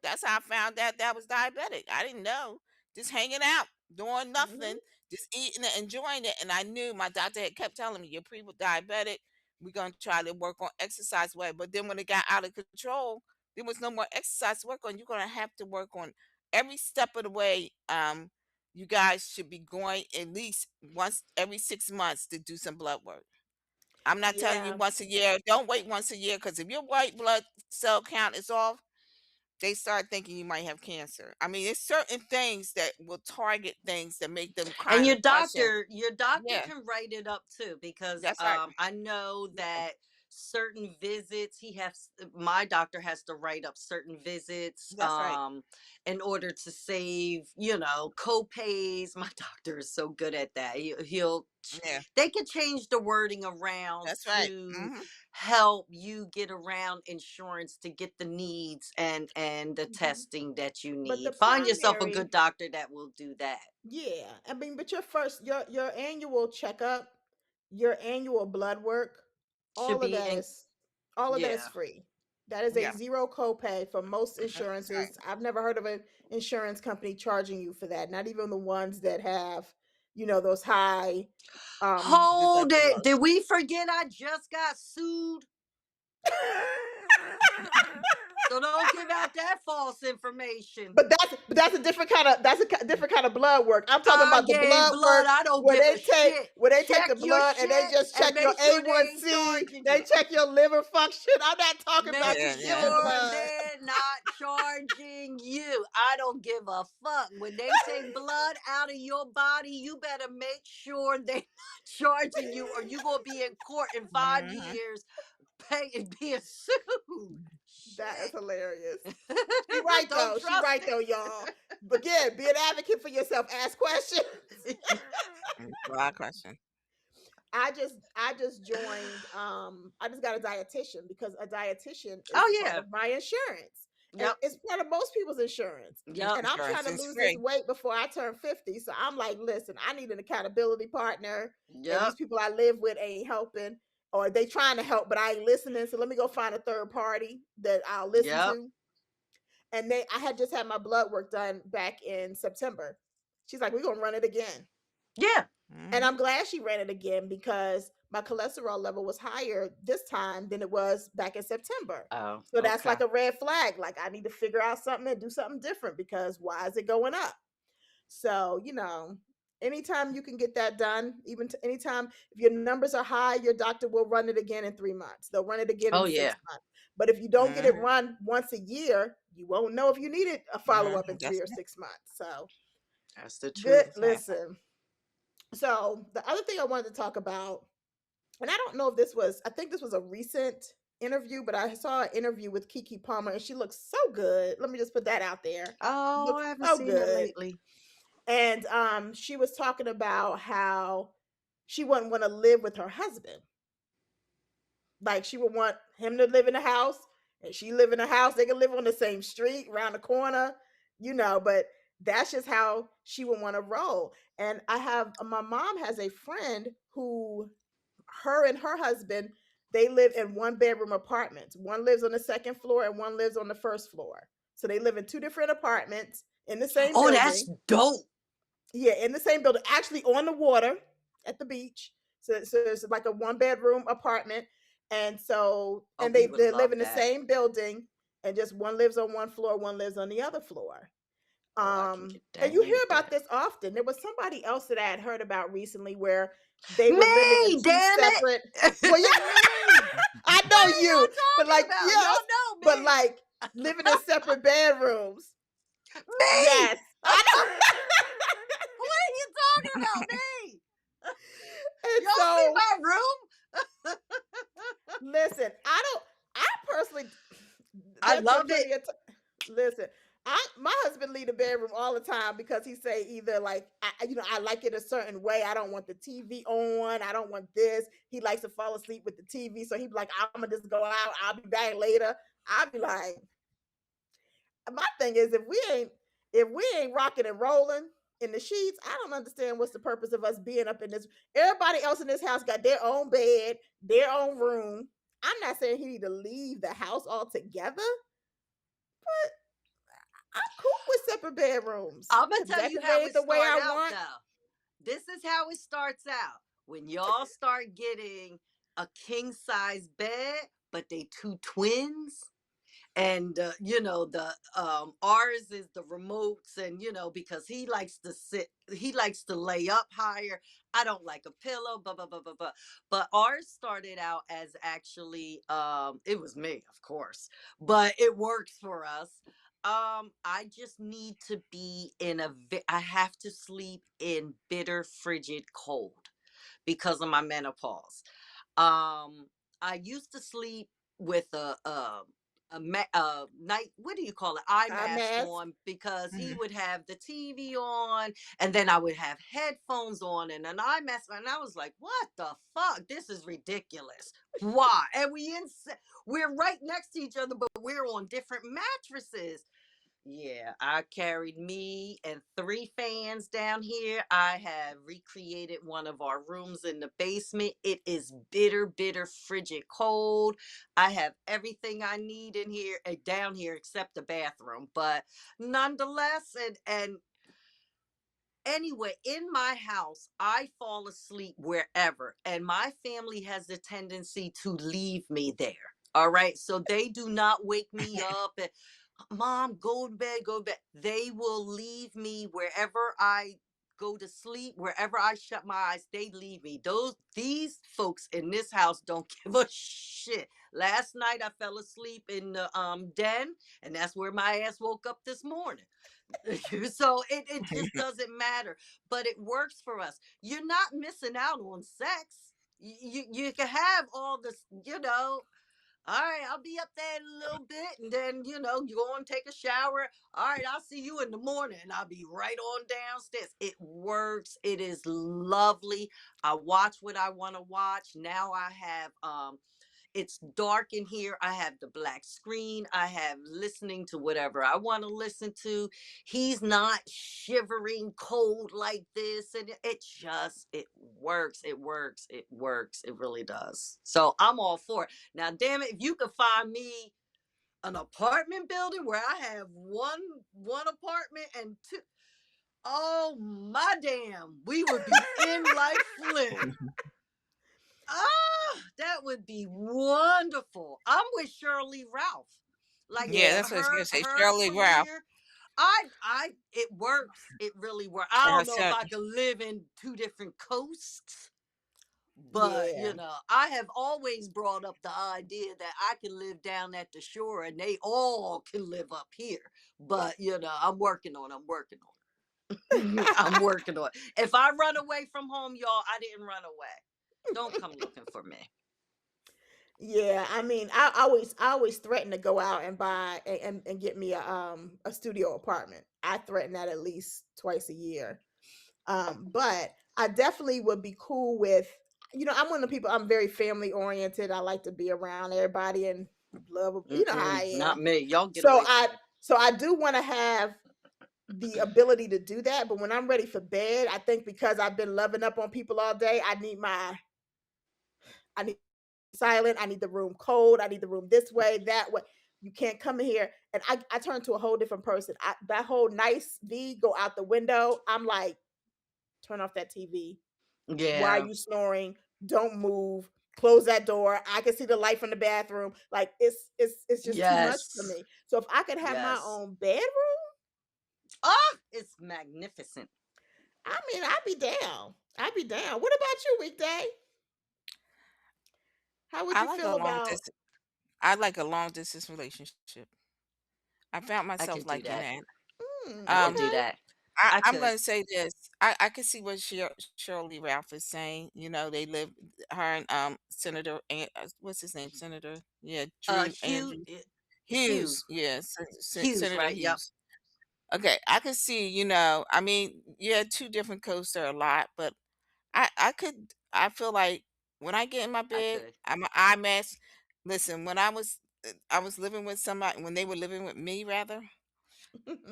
That's how I found out that I was diabetic. I didn't know. Just hanging out, doing Hmm. nothing, just eating it, enjoying it. And I knew my doctor had kept telling me you're pre-diabetic. We're gonna try to work on exercise way. But then when it got out of control, there was no more exercise to work on. You're gonna have to work on every step of the way. You guys should be going at least once every 6 months to do some blood work. I'm not telling you Yeah, once a year. Don't wait once a year because if your white blood cell count is off, they start thinking you might have cancer. I mean, it's certain things that will target things that make them And kind of question. your doctor Yeah, can write it up too, because that's right. I know yeah, that certain visits he has, my doctor has to write up certain visits That's right. in order to save, co-pays. My doctor is so good at that. Yeah, they can change the wording around that's right. to Hmm. help you get around insurance to get the needs and the hmm. testing that you But the need. Find yourself a good primary, doctor that will do that. yeah, I mean, but your annual checkup, your annual blood work, Should all of be that in. is all of that is Yeah. free. That is a Yeah, zero copay for most that's right. insurances. I've never heard of an insurance company charging you for that. Not even the ones that have, those high Hold it. Deductibles. Did we forget I just got sued? So don't give out that false information. But that's a different kind of different kind of blood work. I'm talking I about the gave blood blood. work I don't where give they a take shit. where they take Check the your blood and they shit just and check your make sure they ain't A1C, charging they you. check your liver function. I'm not talking about Make Yeah, just yeah. giving sure blood. they're not charging you. I don't give a fuck. When they take blood out of your body, you better make sure they're not charging you, or you gonna be in court in 5 Hmm. years paying being sued. That is Shit. hilarious. She right Don't though. She trust right though, y'all. But again, be an advocate for yourself. Ask questions. it. A lot of questions. I just joined I just got a dietitian because a dietitian is Oh part yeah. of my insurance. And Yep. it's part of most people's insurance. Yep. And I'm trying Insurance to is lose this free. weight before I turn 50. So I'm like, listen, I need an accountability partner. And these Yep. people I live with ain't helping. Or they trying to help, but I ain't listening. So let me go find a third party that I'll listen Yep. to. And I had just had my blood work done back in September. She's like, we're gonna run it again. Yeah. And Hmm. I'm glad she ran it again because my cholesterol level was higher this time than it was back in September. Oh, So that's okay. like a red flag. Like I need to figure out something and do something different because why is it going up? So, anytime you can get that done, anytime if your numbers are high, your doctor will run it again in 3 months. They'll run it again in Oh six yeah. months. But if you don't get it Hmm. run once a year, you won't know if you needed a follow up in three That's or 6 months. So That's the good. truth. Listen. So the other thing I wanted to talk about, and I don't know if I think this was a recent interview, but I saw an interview with Kiki Palmer and she looks so good. Let me just put that out there. Oh, Looks I haven't so seen it good. lately. And she was talking about how she wouldn't want to live with her husband. Like she would want him to live in the house and she live in the house. They can live on the same street, around the corner, but that's just how she would want to roll. And my mom has a friend who her and her husband, they live in one bedroom apartments. One lives on the second floor and one lives on the first floor. So they live in two different apartments in the same Oh, that's building. dope. Yeah, in the same building, actually on the water at the beach. So it's like a one bedroom apartment. Oh, And we would they live love in the that. same building and just one lives on one floor, one lives on the other floor. Oh, I can get And you down hear with about that. this often. There was somebody else that I had heard about recently where they were living in Me, two damn it. separate. Well, yeah, I What know are you, y'all but talking like about? yes, Y'all know but me. like living in separate bedrooms. Me. Yes, I know. What are you talking about? Me. And Y'all see so, my room? listen, I don't. I personally, I there's been love it. plenty of. Listen, My husband leave the bedroom all the time because he say either like I like it a certain way. I don't want the TV on. I don't want this. He likes to fall asleep with the TV, so he be like, I'm gonna just go out. I'll be back later. I'll be like, my thing is if we ain't rocking and rolling in the sheets, I don't understand what's the purpose of us being up in this. Everybody else in this house got their own bed, their own room. I'm not saying he need to leave the house altogether, but I'm cool with separate bedrooms. I'm gonna Could tell you how decorate it it the way start I out want. though. This is how it starts out. When y'all start getting a king size bed, but they two twins, and the ours is the remotes, and because he likes to lay up higher. I don't like a pillow, blah blah blah blah blah. But ours started out as actually, it was me, of course, but it works for us. I just need to be I have to sleep in bitter frigid cold because of my menopause. um, I used to sleep with a night, what do you call it, eye I mask mask. on, because he Mhm. would have the TV on, and then I would have headphones on and an eye mask, and I was like, what the fuck, this is ridiculous. Why? And we're right next to each other, but we're on different mattresses. Yeah, I carried me and three fans down here. I have recreated one of our rooms in the basement. It is bitter, bitter, frigid cold. I have everything I need in here, down here, except the bathroom. But nonetheless, and anyway, in my house, I fall asleep wherever, and my family has a tendency to leave me there. All right, so they do not wake me up and, Mom, go to bed, go to bed. They will leave me wherever I go to sleep, wherever I shut my eyes, they leave me. These folks in this house don't give a shit. Last night I fell asleep in the den, and that's where my ass woke up this morning. So it just doesn't matter. But it works for us. You're not missing out on sex. You can have all this, all right, I'll be up there in a little bit, and then you go and take a shower. All right, I'll see you in the morning, and I'll be right on downstairs. It works. It is lovely. I watch what I want to watch. Now I have it's dark in here. I have the black screen. I have listening to whatever I want to listen to. He's not shivering cold like this. And it works. It works. It works. It really does. So I'm all for it. Now, damn it, if you could find me an apartment building where I have one apartment and two, oh my damn, we would be in like Flint. Ah, that would be wonderful. I'm with Shirley Ralph. Like Yeah, Yeah. that's what I was gonna say. her Shirley Ralph career. It works. It really works. for I her don't know if son. I could live in two different coasts, but Yeah. I have always brought up the idea that I can live down at the shore and they all can live up here. But I'm working on it. I'm working on it. I'm working on it. If I run away from home, y'all, I didn't run away. Don't come looking for me. Yeah, I mean, I always threaten to go out and buy and get me a studio apartment. I threaten that at least twice a year. But I definitely would be cool with, I'm one of the people, I'm very family oriented. I like to be around everybody and love, how I Mm-mm, not am. me. Y'all get So away from I me. so I do want to have the ability to do that, but when I'm ready for bed, I think because I've been loving up on people all day, I need silent, I need the room cold, I need the room this way, that way. You can't come in here and I turn to a whole different person. That whole nice V go out the window. I'm like, turn off that TV. Why are Yeah. you snoring? Don't move. Close that door. I can see the light from the bathroom. Like it's just too much for Yes. me. So if I could have my Yes. own bedroom, Ah, it's magnificent. I mean, I'd be down. I'd be down. What about you, Weekday? How would I you like a feel long about? distance. I like a long distance relationship. I found I myself could do liking that. that. I could Um, do Okay. that. I I'm could. gonna say this. I can see what Shirley Ralph is saying. They live, her and Senator what's his name? Senator, yeah, Drew Hugh Andrew Hughes. Hughes. Yes, Hughes, Senator right? Yep. Hughes. Okay, I can see, I mean, yeah, two different coasts are a lot, but I feel like when I get in my I bed, could. I'm an eye mask. Listen, when I was living with somebody when they were living with me rather,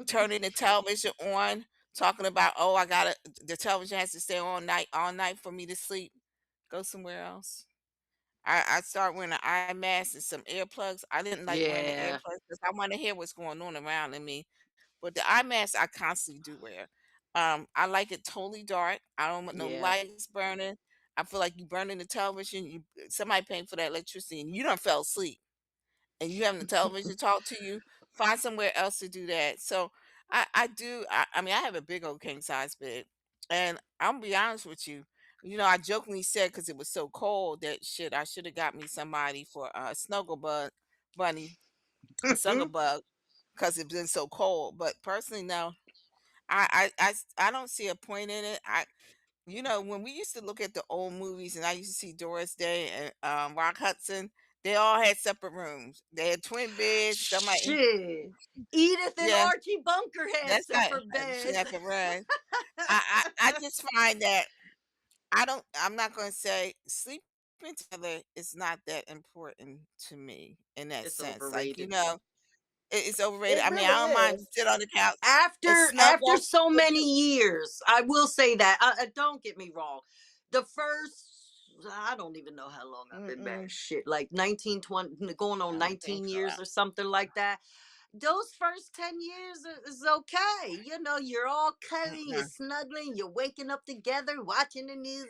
turning the television on, talking about, oh, the television has to stay on night all night for me to sleep. Go somewhere else. I start wearing an eye mask and some earplugs. I didn't like wearing the Yeah, earplugs because I want to hear what's going on around in me. But the eye mask I constantly do wear. I like it totally dark. I don't want no yeah. lights burning. I feel like you burning the television. Somebody paying for that electricity, and you don't fell asleep, and you having the television talk to you. Find somewhere else to do that. So I do. I mean, I have a big old king size bed, and I'm gonna be honest with you. I jokingly said because it was so cold that shit, I should have got me somebody for a snuggle bunny, a snuggle bug, because it's been so cold. But personally, no, I don't see a point in it. When we used to look at the old movies, and I used to see Doris Day and Rock Hudson, they all had separate rooms. They had twin beds. Somebody, Shit. Edith and yeah, Archie Bunker had that's not separate she beds. had to run. I just find that I'm not going to say sleeping together is not that important to me in that It's sense. Like overrated. it's overrated. It I mean, I really don't mind is. sit on the couch and After snuggle, so but many years, I will say that. Don't get me wrong. The first, I don't even know how long I've been married. Mm-mm. Shit, like 19, 20, going on I don't think 19 so. years or something like that. Those first 10 years is okay. You're all cuddling, you're Mm-mm, snuggling, you're waking up together, watching the news.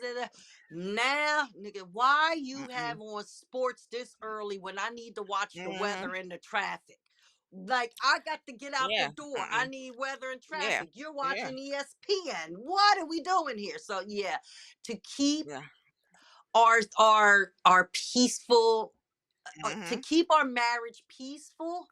Now, nigga, why you mm-mm, have on sports this early when I need to watch the mm-hmm. weather and the traffic? Like, I got to get out the Yeah, door. I mm-mm, need weather and yeah, traffic. You're yeah, watching ESPN. What are we doing here? So yeah, to keep yeah. our peaceful, to Mm-hmm. keep our marriage peaceful,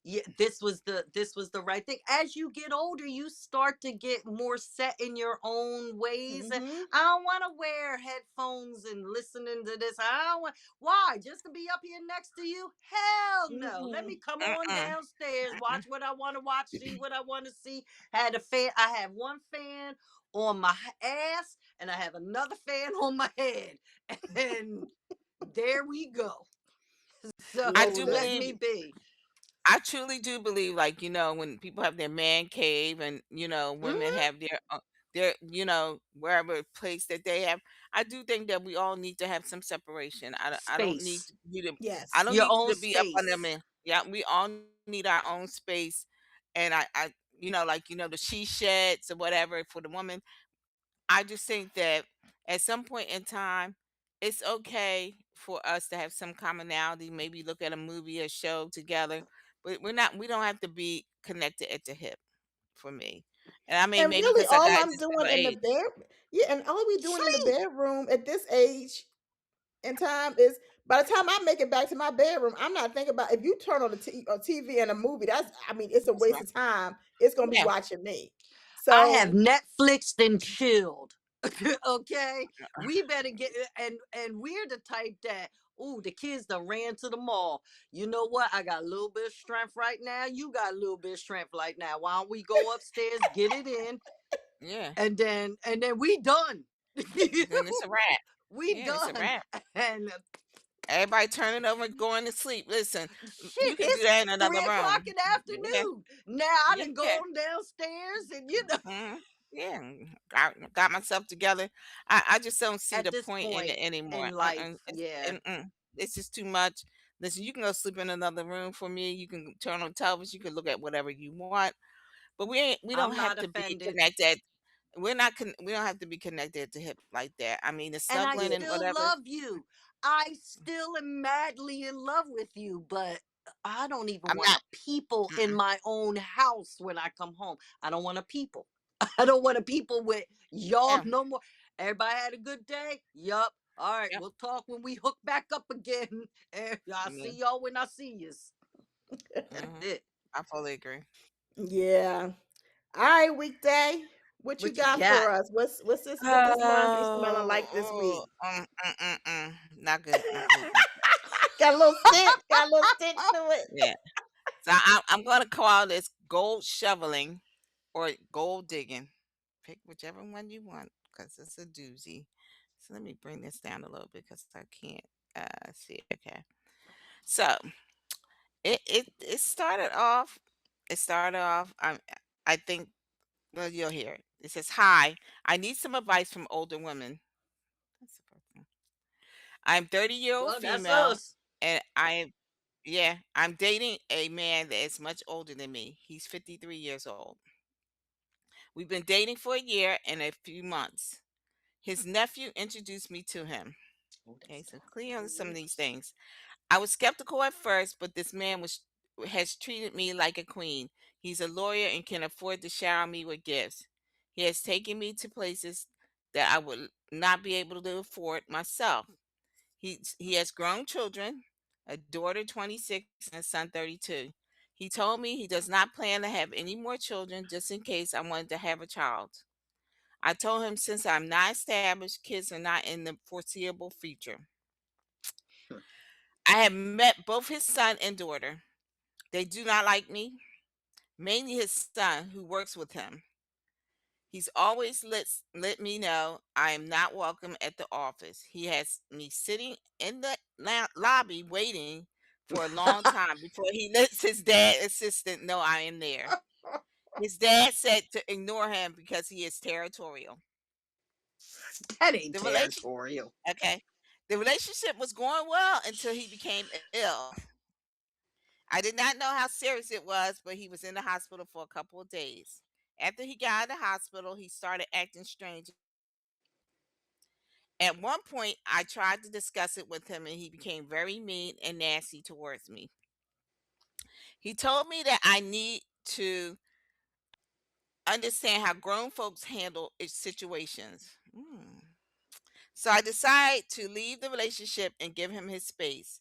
yeah, this was the right thing. As you get older, you start to get more set in your own ways. And Mm-hmm. I don't want to wear headphones and listening to this. I don't want. Why? Just to be up here next to you? Hell no. Let Mm-mm. me come on Mm-mm, downstairs, mm-mm. watch what I want to watch, see what I want to see. Had a fan. I have one fan on my ass, and I have another fan on my head, and there we go. I So do let Listen. me believe be. I truly do believe, like, when people have their man cave and, women Mhm. have their, wherever place that they have. I do think that we all need to have some separation. I don't need Space. you to, I Yes. don't Your need you own to be up on them. space. Yeah, we all need our own space. And like, the she sheds or whatever for the woman. I just think that at some point in time, it's okay for us to have some commonality, maybe look at a movie or show together, but we don't have to be connected at the hip for me. And I mean, And maybe really because I all got I'm this doing middle in the age. bed, yeah, and all we doing in the Sleep. bedroom at this age and time is by the time I make it back to my bedroom, I'm not thinking about if you turn on the TV and a movie, I mean, it's a That's waste right. of time. It's gonna be Yeah. watching me. I have So Netflixed and chilled. Okay, we better get, and we're the type that, ooh, the kids done ran to the mall. You know what? I got a little bit of strength right now. You got a little bit of strength right now. Why don't we go upstairs, get it in, Yeah. and then we done. Then it's a wrap. We Yeah, it's a done. wrap. And Everybody turning over, going to sleep. Listen, you shit, can do it's that in three another o'clock room. in the Yeah. afternoon. Now I Yeah. done gone downstairs, and Mhm. Yeah, got myself together. I just don't see at the this point in it point anymore. in life, yeah. It's just too much. Listen, you can go sleep in another room for me. You can turn on television. You can look at whatever you want. But we don't I'm have not to be offended. connected. We don't have to be connected to hip like that. I mean, the And I snuggling yeah. and still whatever. love you. I still am madly in love with you, but I don't even I'm want not. a people in Mm-mm. my own house when I come home. I don't want a people. I don't want a people with y'all Yeah. no more. Everybody had a good day? Yup. All right, Yeah. we'll talk when we hook back up again. And I'll Yeah. see y'all when I see you. That's Hmm. it. I fully agree. Yeah. All right, weekday. What you What you got for got? us? What's this laundry smelling Oh, like this week? not good. Not good. Not good. Got a little stench. Got a little stench to it. Yeah. So I'm gonna call this gold shoveling. or gold digging. Pick whichever one you want because it's a doozy. So let me bring this down a little bit because I can't see. Okay. So it started off. It started off. I think. Well, you'll hear it. It says, "Hi, I need some advice from older women." That's the person. I'm 30-year-old Well, that's female, us. and I'm dating a man that is much older than me. He's 53 years old. We've been dating for a year and a few months. His nephew introduced me to him. Oh, that's Okay, so down clear on 3 some of these years. things. I was skeptical at first, but this man has treated me like a queen. He's a lawyer and can afford to shower me with gifts. He has taken me to places that I would not be able to afford myself. He has grown children, a daughter 26 and a son 32. He told me he does not plan to have any more children just in case I wanted to have a child. I told him since I'm not established, kids are not in the foreseeable future. I have met both his son and daughter. They do not like me, mainly his son who works with him. He's always let me know I am not welcome at the office. He has me sitting in the lobby waiting for a long time before he lets his dad assistant know I am there. His dad said to ignore him because he is territorial. That ain't The relation territorial. okay. The relationship was going well until he became ill. I did not know how serious it was, but he was in the hospital for a couple of days. After he got out of the hospital, he started acting strange again. At one point, I tried to discuss it with him, and he became very mean and nasty towards me. He told me that I need to understand how grown folks handle situations. So I decided to leave the relationship and give him his space.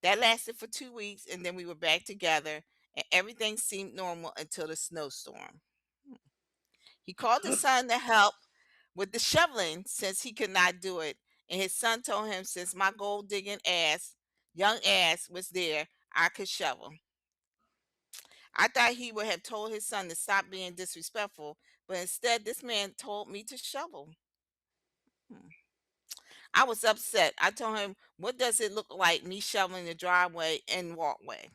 That lasted for 2 weeks, and then we were back together, and everything seemed normal until the snowstorm. He called his son to help with the shoveling since he could not do it. And his son told him since my gold digging young ass was there, I could shovel. I thought he would have told his son to stop being disrespectful, but instead this man told me to shovel. Hmm. I was upset. I told him, "What does it look like me shoveling the driveway and walkway?"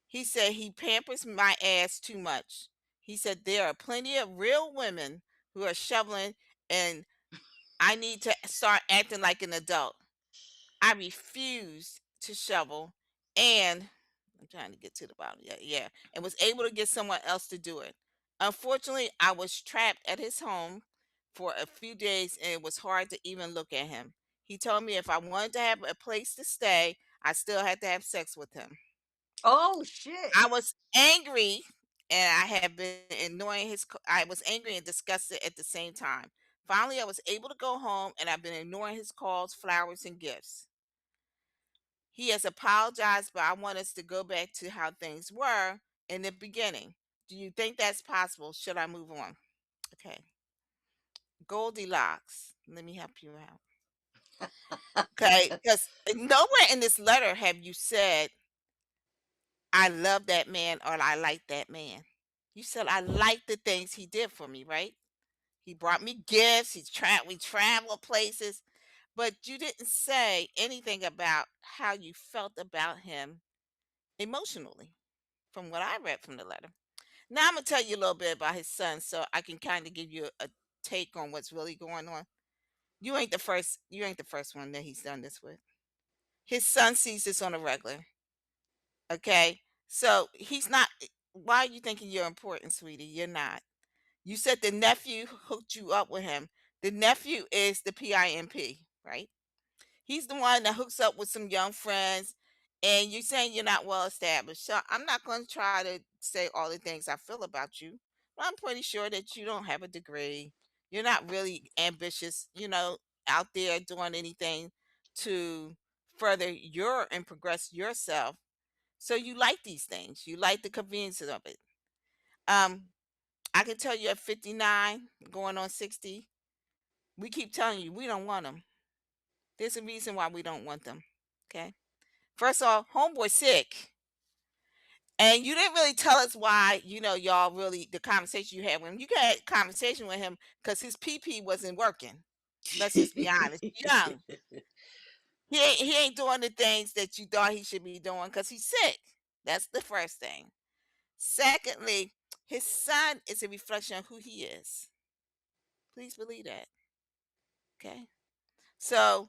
He said he pampers my ass too much. He said there are plenty of real women who are shoveling and I need to start acting like an adult. I refused to shovel and I'm trying to get to the bottom. Yeah, yeah. And was able to get someone else to do it. Unfortunately, I was trapped at his home for a few days and it was hard to even look at him. He told me if I wanted to have a place to stay, I still had to have sex with him. Oh shit. I was angry and I had been ignoring I was angry and disgusted at the same time. Finally, I was able to go home and I've been ignoring his calls, flowers, and gifts. He has apologized, but I want us to go back to how things were in the beginning. Do you think that's possible? Should I move on? Okay. Goldilocks. Let me help you out. Okay. Because nowhere in this letter have you said, I love that man or I like that man. You said, I like the things he did for me, right? He brought me gifts. We traveled places, but you didn't say anything about how you felt about him emotionally. From what I read from the letter. Now I'm gonna tell you a little bit about his son, so I can kind of give you a take on what's really going on. You ain't the first. You ain't the first one that he's done this with. His son sees this on a regular. Okay, so he's not. Why are you thinking you're important, sweetie? You're not. You said the nephew hooked you up with him. The nephew is the PIMP, right? He's the one that hooks up with some young friends, and you're saying you're not well established. So I'm not going to try to say all the things I feel about you, but I'm pretty sure that you don't have a degree. You're not really ambitious, out there doing anything to further your and progress yourself. So you like these things. You like the convenience of it. Um, I can tell you at 59, going on 60, we keep telling you we don't want them. There's a reason why we don't want them. Okay. First of all, homeboy sick. And you didn't really tell us why, y'all really the conversation you had with him. You had a conversation with him because his PP wasn't working. Let's just be honest. Young. He ain't doing the things that you thought he should be doing because he's sick. That's the first thing. Secondly, his son is a reflection of who he is. Please believe that. Okay. So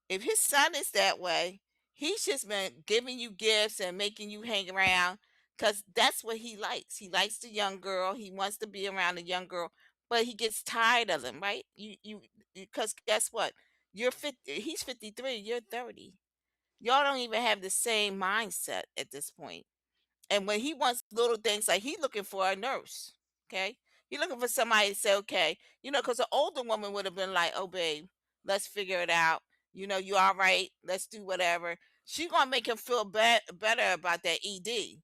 if his son is that way, he's just been giving you gifts and making you hang around because that's what he likes. He likes the young girl. He wants to be around the young girl, but he gets tired of them, right? Because guess what? You're 50. He's 53. You're 30. Y'all don't even have the same mindset at this point. And when he wants little things, like he looking for a nurse, okay? He looking for somebody to say, okay, because an older woman would have been like, oh, babe, let's figure it out. You all right? Let's do whatever. She gonna make him feel better about that ED.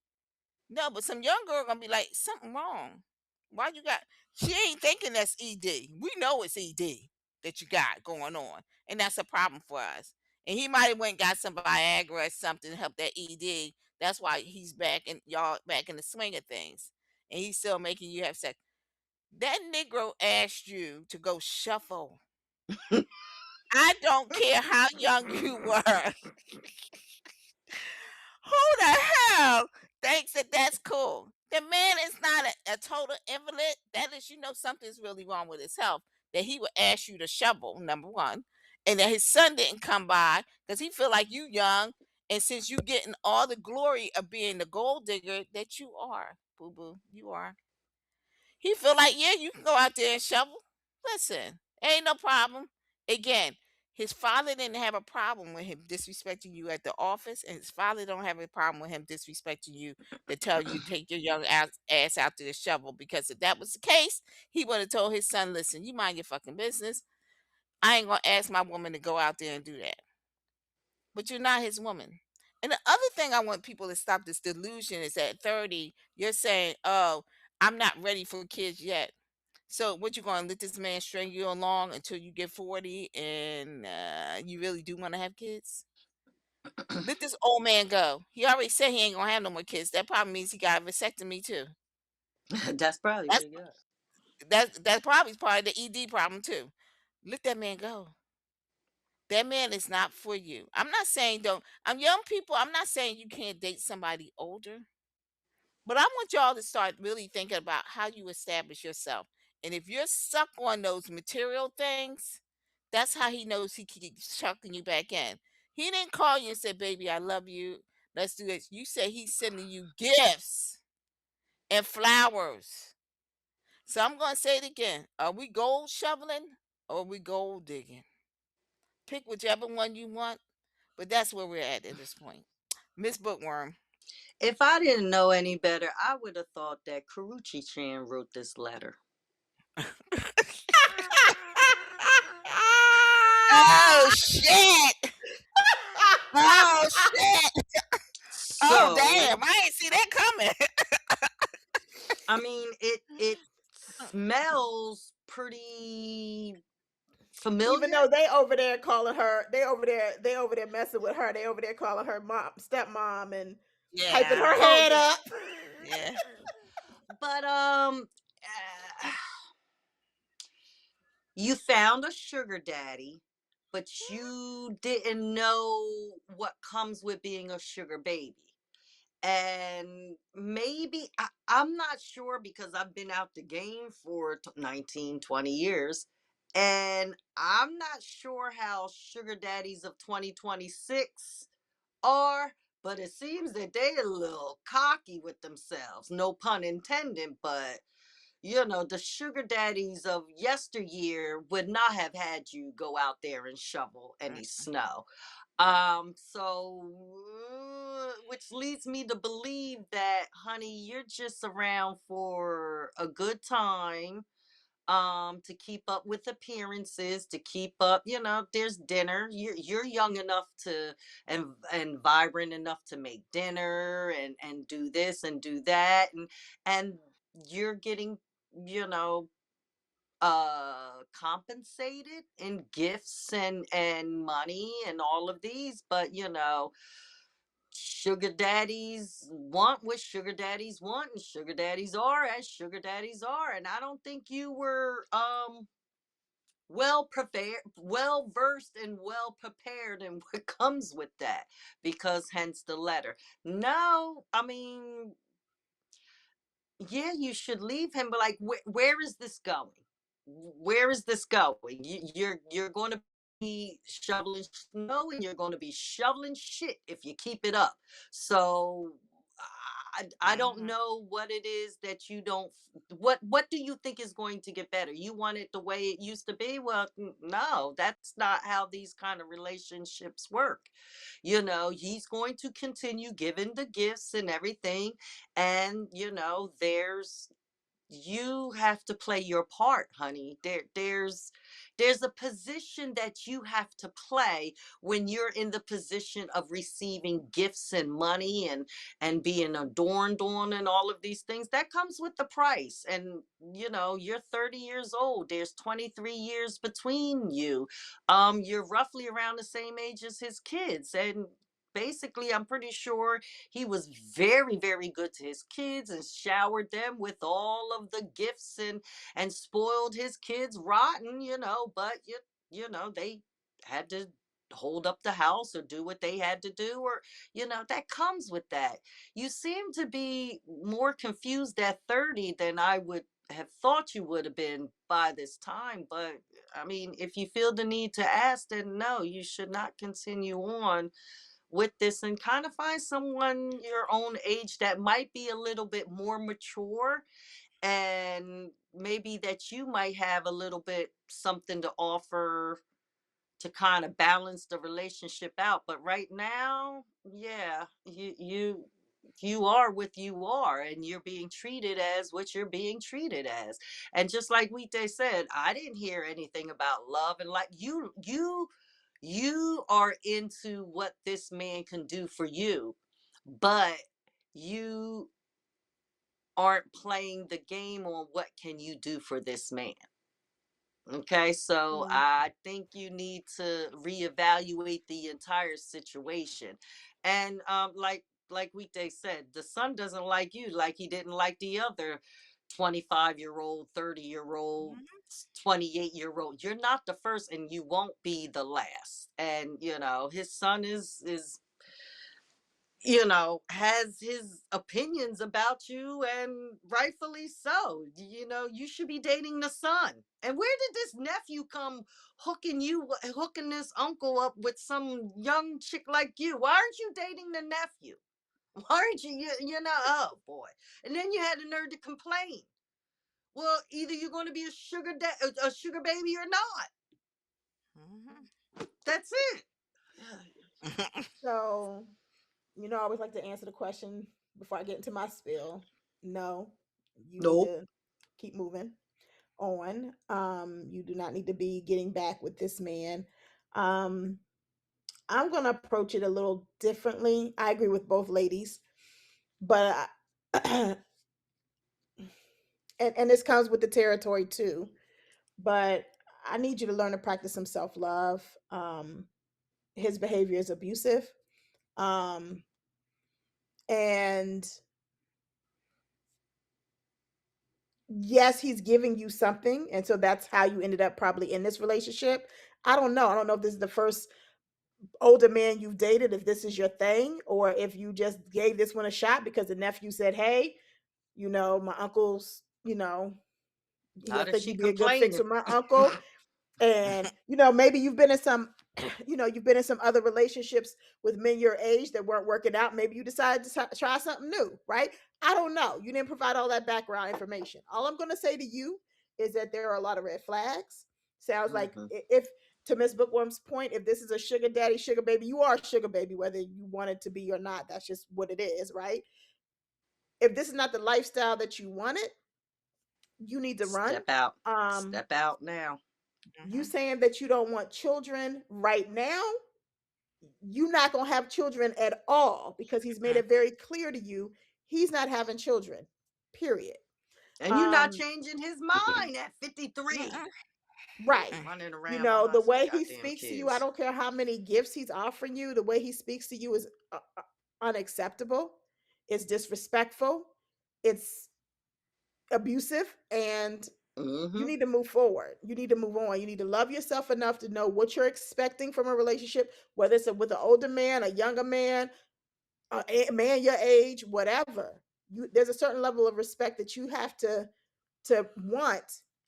No, but some young girl gonna be like, something wrong. Why you got? She ain't thinking that's ED. We know it's ED that you got going on, and that's a problem for us. And he might have went and got some Viagra or something to help that ED. That's why he's back and y'all back in the swing of things, and he's still making you have sex. That Negro asked you to go shuffle. I don't care how young you were. Who the hell thinks that that's cool? The man is not a total invalid. That is, something's really wrong with his health. That he would ask you to shovel, number one, and that his son didn't come by because he feel like you young, and since you getting all the glory of being the gold digger that you are, boo boo, you are. He feel like, yeah, you can go out there and shovel. Listen, ain't no problem. Again, his father didn't have a problem with him disrespecting you at the office, and his father don't have a problem with him disrespecting you to tell you to take your young ass out to the shovel. Because if that was the case, he would have told his son, "Listen, you mind your fucking business. I ain't gonna ask my woman to go out there and do that." But you're not his woman. And the other thing I want people to stop this delusion is at 30, you're saying, "Oh, I'm not ready for kids yet." So what you gonna let this man string you along until you get 40 and you really do want to have kids? Let this old man go. He already said he ain't gonna have no more kids. That probably means he got a vasectomy too. That's probably what That's he got. that probably is part of the ED problem too. Let that man go. That man is not for you. I'm not saying don't. I'm young people. I'm not saying you can't date somebody older. But I want y'all to start really thinking about how you establish yourself. And if you're stuck on those material things, that's how he knows he keeps chucking you back in. He didn't call you and say, "Baby, I love you. Let's do this." You said he's sending you gifts and flowers. So I'm going to say it again. Are we gold shoveling or are we gold digging? Pick whichever one you want, but that's where we're at this point. Miss Bookworm. If I didn't know any better, I would have thought that Karuchi Chan wrote this letter. Oh shit! Oh shit! Oh So, damn! I ain't see that coming. I mean, it smells pretty Even familiar. though they over there calling her, they over there messing with her. They over there calling her mom, stepmom, and hyping Yeah, her Oh head yeah, up. yeah. but you found a sugar daddy, but you didn't know what comes with being a sugar baby. And maybe I'm not sure because I've been out the game for 19, 20 years. And I'm not sure how sugar daddies of 2026 are, but it seems that they're a little cocky with themselves. No pun intended, but the sugar daddies of yesteryear would not have had you go out there and shovel any snow. Which leads me to believe that, honey, you're just around for a good time, to keep up with appearances, to keep up, there's dinner. You're young enough to and vibrant enough to make dinner and do this and do that, and you're getting, you know compensated in gifts and money and all of these, but sugar daddies want what sugar daddies want, and sugar daddies are as sugar daddies are. And I don't think you were well prepared, well versed, and well prepared in what comes with that, because hence the letter. No, I mean, yeah, you should leave him, but like, where is this going? Where is this going? You're going to be shoveling snow, and you're going to be shoveling shit if you keep it up. So I don't Mhm. know what it is that you don't. What do you think is going to get better? You want it the way it used to be? Well, no, that's not how these kind of relationships work. He's going to continue giving the gifts and everything, and you have to play your part, honey. There's a position that you have to play when you're in the position of receiving gifts and money, and being adorned on, and all of these things that comes with the price. And you're 30 years old. There's 23 years between you. You're roughly around the same age as his kids, and basically, I'm pretty sure he was very, very good to his kids, and showered them with all of the gifts, and spoiled his kids rotten, but they had to hold up the house or do what they had to do, or that comes with that. You seem to be more confused at 30 than I would have thought you would have been by this time. But I mean, if you feel the need to ask, then no, you should not continue on with this, and kind of find someone your own age that might be a little bit more mature, and maybe that you might have a little bit something to offer to kind of balance the relationship out. But right now, yeah, you are what you are, and you're being treated as what you're being treated as. And just like Weekday said, I didn't hear anything about love, and like you are into what this man can do for you, but you aren't playing the game on what can you do for this man. Okay, so Mm. I think you need to reevaluate the entire situation. And like Weekday said, the son doesn't like you like he didn't like the other 25-year-old, 30-year-old, Mhm. 28-year-old. You're not the first, and you won't be the last. And his son is has his opinions about you, and rightfully so. You should be dating the son. And where did this nephew come hooking this uncle up with some young chick like you? Why aren't you dating the nephew? Why aren't oh boy. And then you had the nerve to complain. Well, either you're going to be a sugar baby or not. Mhm. That's it. So, I always like to answer the question before I get into my spiel. No, you need Nope. to keep moving on. You do not need to be getting back with this man. Um, I'm going to approach it a little differently. I agree with both ladies, but and this comes with the territory too. But I need you to learn to practice some self love. His behavior is abusive, um, and yes, he's giving you something, and so that's how you ended up probably in this relationship. I don't know. I don't know if this is the first older man you've dated, if this is your thing, or if you just gave this one a shot because the nephew said, "Hey, my uncle's, I Not if think she you'd be a good fix complaining. with my uncle." And maybe you've been in some you've been in some other relationships with men your age that weren't working out. Maybe you decided to try something new, right? I don't know. You didn't provide all that background information. All I'm going to say to you is that there are a lot of red flags. Sounds like Hmm. if to Miss Bookworm's point, if this is a sugar daddy, sugar baby, you are a sugar baby, whether you want it to be or not. That's just what it is, right? If this is not the lifestyle that you wanted, you need to run. Step out. um Step out now. you Mhm. saying that you don't want children right now, you're not going to have children at all because he's made Mhm. it very clear to you he's not having children, period. And you're not um changing his mind at 53. Mm-mm. right. Mm. Running around behind The some way he goddamn speaks to you, I kids. don't care how many gifts he's offering you, the way he speaks to you is unacceptable, it's disrespectful, it's abusive, and you Mm-hmm. need to move forward. You need to move on. You need to love yourself enough to know what you're expecting from a relationship, whether it's with an older man, a younger man, a man your age, whatever. There's a certain level of respect that you have to want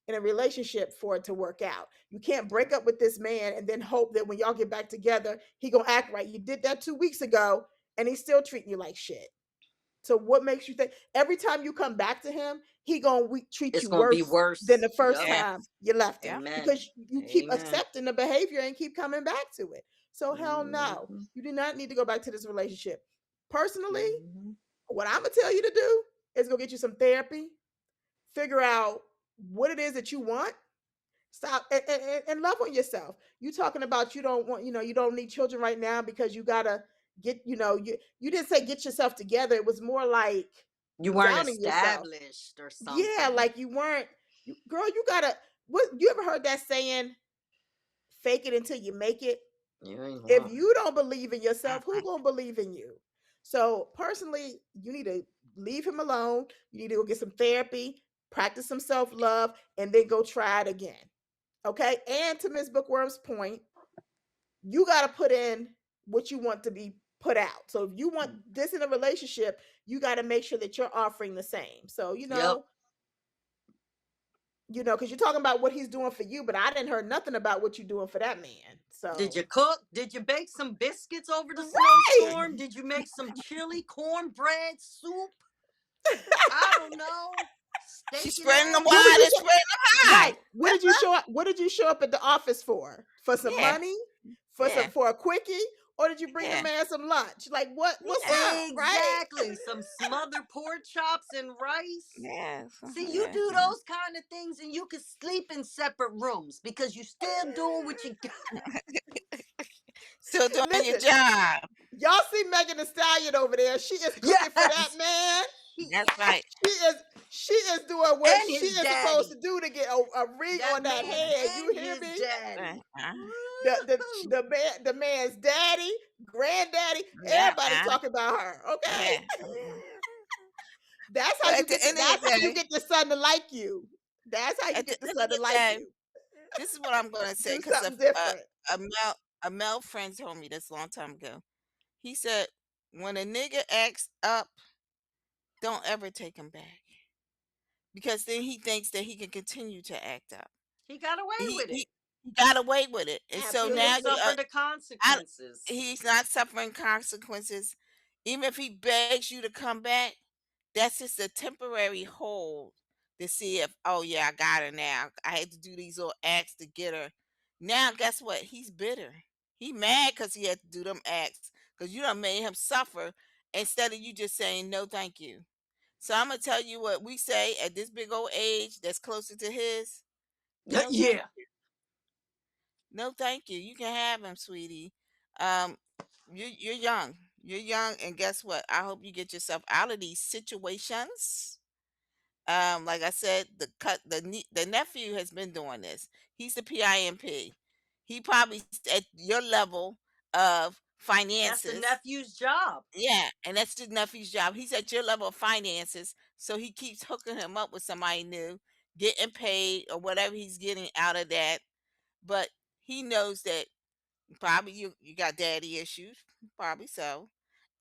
in a relationship for it to work out. You can't break up with this man and then hope that when y'all get back together, he gonna act right. You did that 2 weeks ago, and he's still treating you like shit. So what makes you think every time you come back to him, he gonna treat It's you gonna be worse than worse. the first Yep. time Yes. you left him? Yep. Amen. Because you keep Amen. accepting the behavior and keep coming back to it. So hell no, Mm-hmm. you do not need to go back to this relationship. Personally, Mm-hmm. what I'm gonna tell you to do is go get you some therapy, figure out what it is that you want. Stop and love on yourself. You talking about you don't want, you don't need children right now because you gotta get, you didn't say get yourself together. It was more like You weren't downing yourself. established or Yeah, something. like you weren't. Girl, you gotta. What you ever heard that saying? Fake it until you make it. You ain't If lying. you don't believe in yourself, who Uh-uh. gonna believe in you? So personally, you need to leave him alone. You need to go get some therapy, practice some self love, and then go try it again. Okay. And to Miss Bookworm's point, you got to put in what you want to be put out. So if you want this in a relationship, you got to make sure that you're offering the same. So Yep. because you're talking about what he's doing for you, but I didn't hear nothing about what you're doing for that man. Did So you cook? Did you bake some biscuits over the right. snowstorm? Did you make some chili, cornbread, soup? I don't know. She's Steak and spreading them What eggs? did wide you and show? spreading them high. Right. What did you show up? What did you show up at the office for? For some Yeah. money? Yeah. For a quickie? Or did you bring the Yeah. man some lunch? Like what's Yeah. up? Right? Exactly. Some smothered pork chops and rice. Yeah. See, you Yeah. do those kind of things and you can sleep in separate rooms because you still doing what you got. Still doing your Listen, job. y'all see Megan Thee Stallion over there. She is cooking for that Yes. man. That's right. She is she is doing what And she his is supposed daddy. to do to get a ring That on that man head. You and hear his me? daddy. Woo! The man's daddy, granddaddy, Yeah. everybody talking about her. Okay, Yeah. Mhm. that's how But you at the get. end of That's the how you day, get the son to like you. That's how you at the get the end of son to the like day, you. this is what I'm gonna say Do because something different. a male friend told me this a long time ago. He said, "When a nigga acts up, don't ever take him back because then he thinks that he can continue to act up. He got away He with it. he, he got away with it, and so He didn't now Absolutely. suffer the I, consequences. he's not suffering consequences. Even if he begs you to come back, that's just a temporary hold to see if, oh yeah, I got her now. I had to do these little acts to get her. Now, guess what? He's bitter. He mad because he had to do them acts because you done made him suffer instead of you just saying no, thank you. So I'm gonna tell you what we say at this big old age that's closer to his. No, thank Yeah. no, thank you. You can have him, sweetie. Um, you're young. You're young, and guess what? I hope you get yourself out of these situations. Like I said, the nephew has been doing this. He's the PIMP. He probably at your level of That's the finances. nephew's job. Yeah, and that's his nephew's job. He's at your level of finances, so he keeps hooking him up with somebody new, getting paid or whatever he's getting out of that. But he knows that probably you got daddy issues, probably so,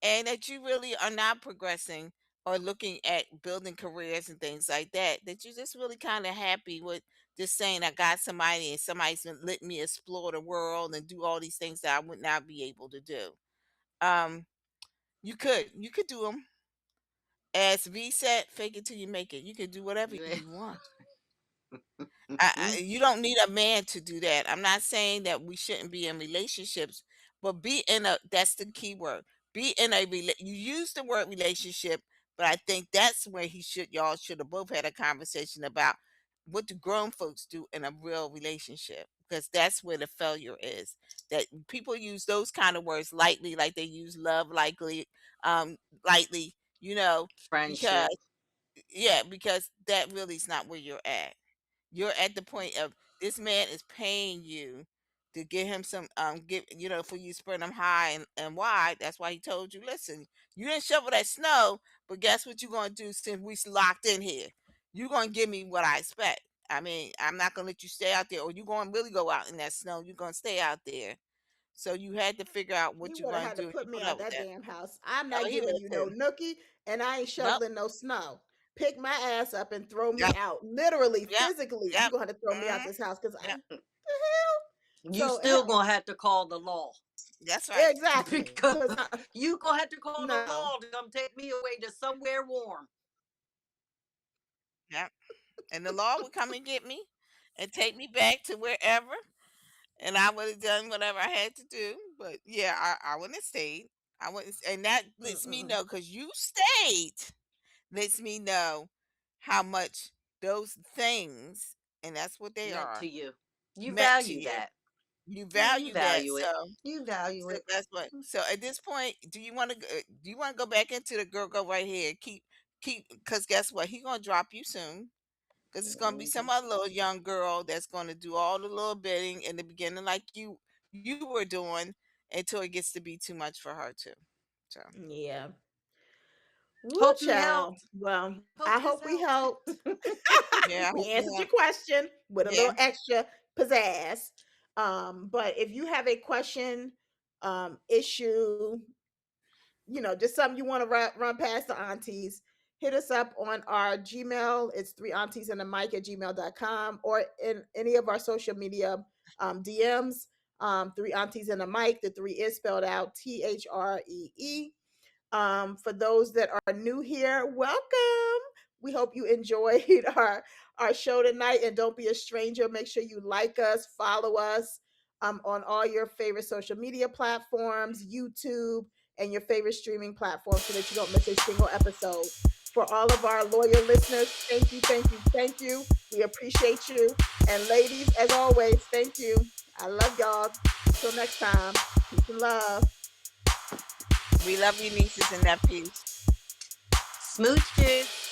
and that you really are not progressing or looking at building careers and things like that. That you're just really kind of happy with just saying I got somebody and somebody's been letting me explore the world and do all these things that I would not be able to do. Um, you could do them as V said, fake it till you make it. You can do whatever You you want. ain't. You don't need a man to do that. I'm not saying that we shouldn't be in relationships, but be in a that's the key word. Be in a you use the word relationship, but I think that's where y'all should have both had a conversation about what do grown folks do in a real relationship because that's where the failure is. That people use those kind of words lightly like they use love um lightly, because Friendship. yeah, because that really is not where you're at. You're at the point of this man is paying you to get him some give for you spread them high and wide. That's why he told you, listen, you didn't shovel that snow, but guess what you're gonna do since we locked in here? You're gonna give me what I expect. I mean, I'm not gonna let you stay out there, or you gonna really go out in that snow. You're gonna stay out there. So you had to figure out You what you're would have gonna had to do, and you put me put out up with that that. damn house. I'm Oh, not he giving you no listened. nookie, and I ain't Yep. shoveling no snow. Pick my ass up and throw me Yep. out. Literally, Yep. physically, you Yep. gonna have to throw me out Mhm. this house because I Yep. the hell. You So still gonna have to call the law. That's right. exactly, Because because you gonna have to call the no, law to come take me away to somewhere warm. Yep. And the law would come and get me and take me back to wherever, and I would have done whatever I had to do. But yeah, I wouldn't have stayed. I wouldn't, and that lets me mm-mm. know because you stayed. Lets me know how much those things, and that's what they Meant to are, you. You meant to value you. that. You Yeah, you value that, value it. so You value it. that's what. So at this point, do you want to go back into the girl? Go right here. Keep, because guess what? He gonna drop you soon. Because it's gonna be some Mhm. other little young girl that's gonna do all the little bidding in the beginning, like you were doing, until it gets to be too much for her too. So Yeah. Woo, Hope we child. helped. Well, Hope I this hope we helped. helped. yeah, I We hope we answered your have. question with a Yeah, little extra pizzazz. But if you have a question, issue, just something you want to run past the aunties, hit us up on our Gmail. It's three aunties and a mic at gmail.com, or in any of our social media DMs. Three aunties and a mic. The three is spelled out THREE. For those that are new here, welcome. We hope you enjoyed our show tonight, and don't be a stranger. Make sure you like us, follow us on all your favorite social media platforms, YouTube, and your favorite streaming platform, so that you don't miss a single episode. For all of our loyal listeners, thank you, thank you, thank you. We appreciate you. And ladies, as always, thank you. I love y'all. Until next time, peace and love. we love you, nieces and nephews. Smooches.